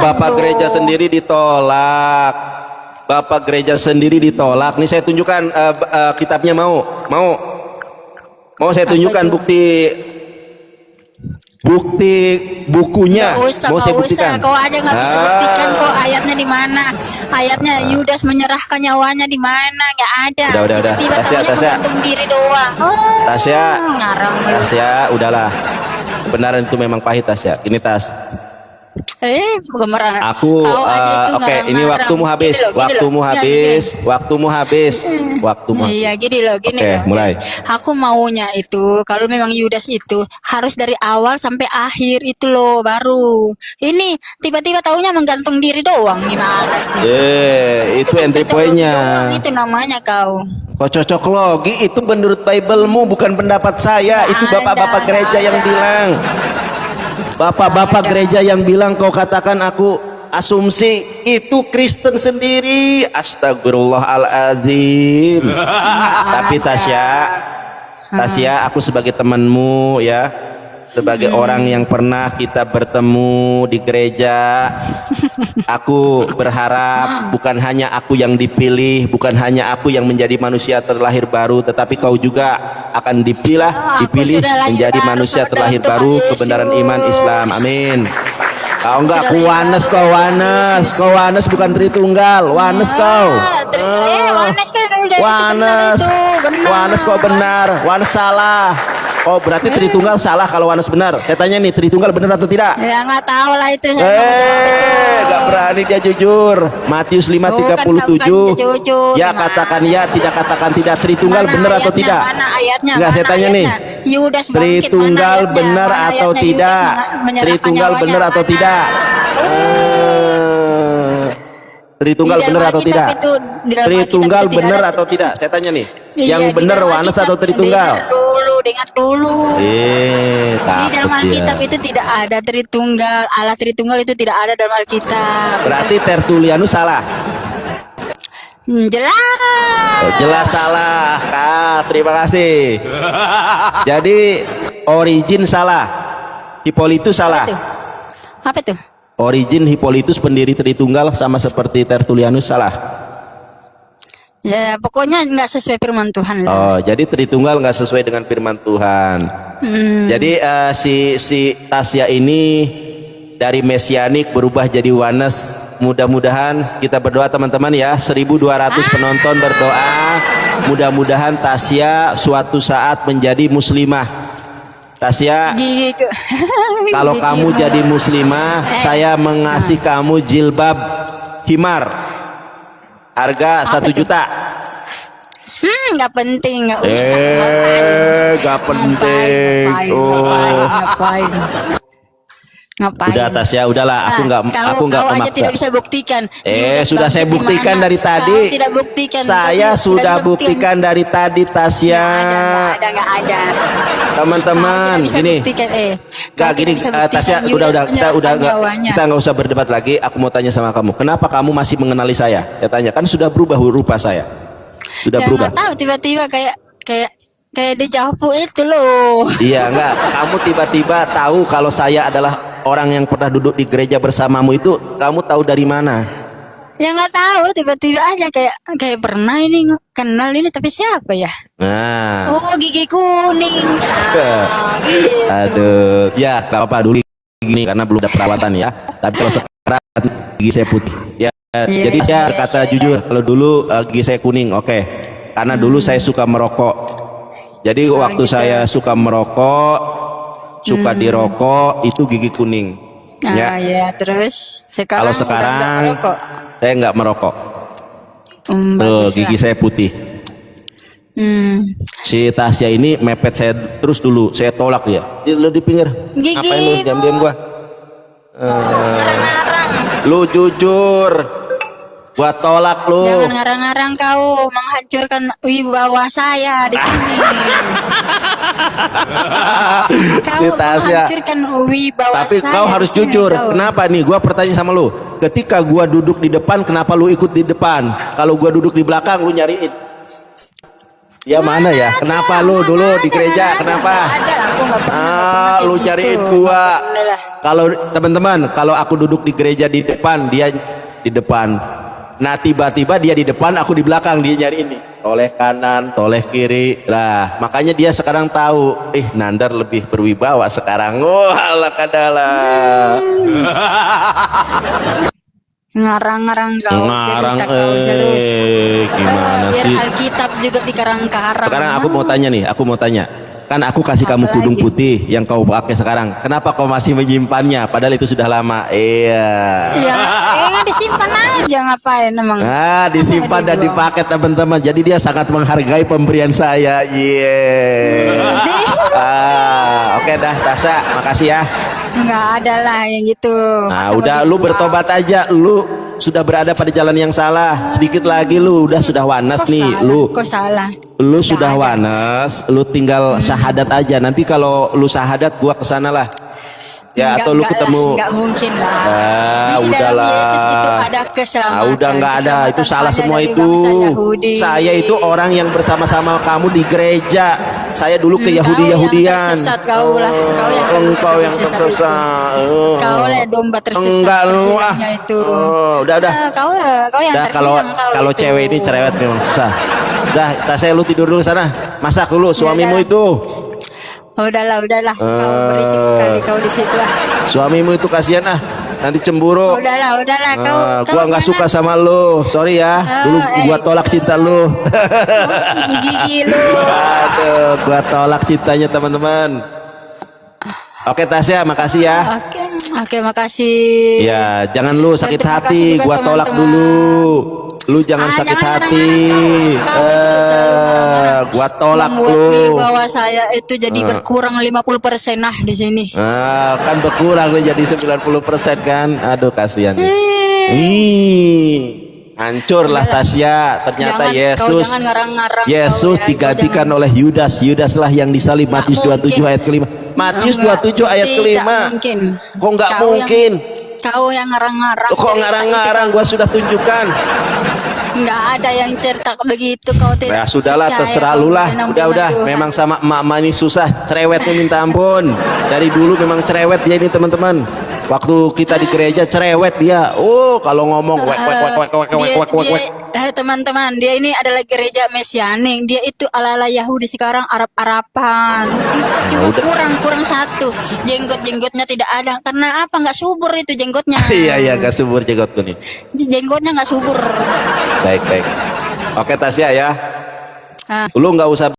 A: Bapak gereja sendiri ditolak. Bapak gereja sendiri ditolak. Nih saya tunjukkan kitabnya, mau saya tunjukkan bukti bukunya. Mau saya buktikan.
B: Kau aja nggak bisa buktikan kok ayatnya di mana. Ayatnya Yudas menyerahkan nyawanya di mana, nggak ada.
A: Udah.
B: Tiba-tiba menggantung diri doang.
A: Tasya, udahlah. Kebenaran itu memang pahit, Tasya. Ini Tas. Aku oke, ini waktumu habis. Waktumu habis.
B: Iya, gini loh.
A: Mulai.
B: Aku maunya itu kalau memang Yudas itu harus dari awal sampai akhir itu loh baru. Ini tiba-tiba taunya menggantung diri doang, gimana sih?
A: Itu entry pointnya.
B: Itu namanya kau.
A: Kok cocok logi itu menurut Biblemu, bukan pendapat saya. Itu bapak-bapak gereja yang bilang. Bapak-bapak gereja yang bilang, kau katakan aku asumsi. Itu Kristen sendiri. Astagfirullahaladzim. Tapi Tasya, aku sebagai temanmu ya, sebagai orang yang pernah kita bertemu di gereja, aku berharap bukan hanya aku yang dipilih, bukan hanya aku yang menjadi manusia terlahir baru, tetapi kau juga akan dipilih menjadi manusia terlahir baru, kebenaran iman Islam. Amin. Kau enggak Wanes, Wanes bukan Tritunggal, Wanes kau. Wanes kok benar, Wanes salah. Oh berarti Tritunggal salah kalau Wanes benar. Saya tanya nih, Tritunggal benar atau tidak?
B: Ya nggak tahu lah itu.
A: Nggak berani dia jujur. Matius 5:37. Ya katakan ya, tidak katakan tidak. Tritunggal benar atau tidak?
B: Mana ayatnya?
A: Enggak, saya tanya nih. Tritunggal benar atau tidak? Tritunggal benar atau tidak? Tritunggal benar atau tidak? Tritunggal benar atau tidak? Saya tanya nih. Yang benar Wanes atau Tritunggal?
B: Dengar dulu. Di dalam Alkitab itu tidak ada Tritunggal. Allah Tritunggal itu tidak ada dalam Alkitab.
A: Berarti Tertulianus salah. Jelas salah. Terima kasih. Jadi Origen salah, Hippolytus salah.
B: Apa itu?
A: Origen, Hippolytus pendiri Tritunggal sama seperti Tertulianus salah.
B: Ya pokoknya nggak sesuai firman Tuhan.
A: Jadi Tritunggal nggak sesuai dengan firman Tuhan. Jadi si Tasya ini dari mesianik berubah jadi Wanes. Mudah-mudahan kita berdoa teman-teman ya, 1.200 penonton berdoa. Mudah-mudahan Tasya suatu saat menjadi muslimah. Tasya, kalau kamu jadi muslimah, saya mengasih kamu jilbab himar. Harga 1 juta.
B: Nggak penting, nggak usah.
A: Gak penting.
B: Ngapain?
A: Udah Tasya, udahlah. Aku nggak
B: kau aja
A: memaksa.
B: tidak bisa buktikan.
A: Sudah saya buktikan dari tadi.
B: Kau tidak buktikan.
A: Saya sudah buktikan dari tadi, Tasya.
B: Nggak ada.
A: Teman-teman, gini. Gini, Tasya, udah, kita nggak usah berdebat lagi. Aku mau tanya sama kamu, kenapa kamu masih mengenali saya? Ya tanya, kan sudah berubah rupa saya. Sudah berubah.
B: Nggak tahu, tiba-tiba kayak dejavu itu loh.
A: Iya, enggak. Kamu tiba-tiba tahu kalau saya adalah orang yang pernah duduk di gereja bersamamu itu, kamu tahu dari mana?
B: Ya nggak tahu, tiba-tiba aja kayak pernah ini kenal ini, tapi siapa ya?
A: Nah.
B: Oh, gigi kuning. Gitu.
A: Aduh, ya nggak apa-apa dulu gini karena belum ada perawatan ya. Tapi kalau sekarang gigi saya putih. Ya, jadi saya kata jujur, kalau dulu gigi saya kuning, oke. Karena dulu saya suka merokok. Jadi waktu
B: gitu.
A: saya suka merokok, suka dirokok, itu gigi kuning.
B: Ya, terus
A: Kalau sekarang saya nggak merokok. Tuh, gigi saya putih. Si Tasya ini mepet saya terus dulu, saya tolak dia. Lu di pinggir.
B: Gigi
A: Ngapain lu diam-diam gua?
B: Ngarang-ngarang.
A: Lu jujur. Gua tolak lu.
B: Jangan ngarang-ngarang, kau menghancurkan wibawa saya di sini. Kau menghancurkan wibawa
A: Tapi
B: saya.
A: kau harus jujur. Kenapa nih? Gua bertanya sama lu. Ketika gua duduk di depan, kenapa lu ikut di depan? Kalau gua duduk di belakang, lu nyariin. Ya mana ya? Kenapa lu dulu di gereja? Kenapa?
B: Ada, aku nggak pernah.
A: Lu cariin gua. Kalau teman-teman, kalau aku duduk di gereja di depan, dia di depan. Nah tiba-tiba dia di depan, aku di belakang, dia nyari ini. Toleh kanan, toleh kiri. Lah makanya dia sekarang tahu. Nandar lebih berwibawa sekarang. Alah kadalah.
B: Ngarang-ngarang kau.
A: Ngarang, gimana
B: Biar
A: sih?
B: Alkitab juga dikarang-karang.
A: Sekarang aku mau tanya. Kan aku kasih kamu kudung putih yang kau pakai sekarang. Kenapa kau masih menyimpannya? Padahal itu sudah lama. Iya.
B: Ya, disimpan aja, ngapain emang?
A: Disimpan dan dipakai teman-teman. Jadi dia sangat menghargai pemberian saya. Oke dah, Tasya, makasih ya.
B: Enggak ada lah yang gitu.
A: Nah, udah lu bertobat aja. Lu sudah berada pada jalan yang salah. Sedikit lagi lu sudah wanas nih, lu.
B: Kok salah?
A: Lu sudah wanas, lu tinggal syahadat aja. Nanti kalau lu syahadat, gua kesana lah. Ya, atau lu ketemu.
B: Enggak mungkin lah. Di dalam
A: Udahlah.
B: Yesus itu ada keselamatan.
A: Udah nggak ada, itu salah semua
B: dari
A: itu.
B: bangsa Yahudi.
A: Saya itu orang yang bersama-sama kamu di gereja. Saya dulu ke Yahudi-Yahudian.
B: Kau yang tersesat,
A: Engkau yang tersesat.
B: Kau lah domba tersesat.
A: Enggak lu
B: itu.
A: Udah.
B: Kau yang terhilang.
A: Kalau cewek ini cerewet memang susah. Udah, Tasya lu tidur dulu sana. Masak dulu suamimu itu.
B: Udahlah. Kau berisik sekali kau di situ ah.
A: Suamimu itu kasihan nanti cemburu.
B: Udahlah.
A: Gua nggak suka sama lu, sorry ya. Dulu gua tolak cinta lu.
B: Gigi lu.
A: Aduh, gua tolak cintanya teman-teman. Oke Tasya, makasih ya.
B: Oke, makasih.
A: Ya, jangan lu sakit
B: terima
A: hati,
B: kasih juga,
A: gua tolak
B: teman-teman.
A: dulu. Lu jangan sakit
B: jangan
A: hati.
B: Kau itu selalu ngarang-ngarang.
A: Gua tolak
B: Membuat
A: lu.
B: wibawa saya itu jadi berkurang 50% di sini.
A: Kan berkurang nih jadi 90% kan. Aduh kasihan. Hancurlah Tasya. Ternyata
B: kau jangan ngarang-ngarang.
A: Yesus digantikan oleh Yudas. Yudaslah yang disalib. Matius 27 ayat kelima. Matius 27 ayat kelima.
B: Mungkin.
A: Kok nggak mungkin?
B: Kau yang ngarang-ngarang.
A: Kok ngarang-ngarang? Gua sudah tunjukkan.
B: Nggak ada yang cerita begitu. Kau tidak.
A: Ya sudahlah,
B: percaya,
A: terserah lu lah. Udah. Memang sama emak-emak ini susah. Cerewetnya minta ampun. Dari dulu memang cerewet dia ini teman-teman. Waktu kita di gereja cerewet dia. Kalau ngomong wek.
B: Teman-teman, dia ini adalah gereja mesianik. Dia itu ala-ala Yahudi sekarang Arab-Araban. Cuma kurang satu. Jenggot-jenggotnya tidak ada. Karena apa? Nggak subur itu jenggotnya.
A: Iya, gak subur jenggotku nih.
B: Jenggotnya nggak subur.
A: Baik. Oke Tasya ya. Lu nggak usah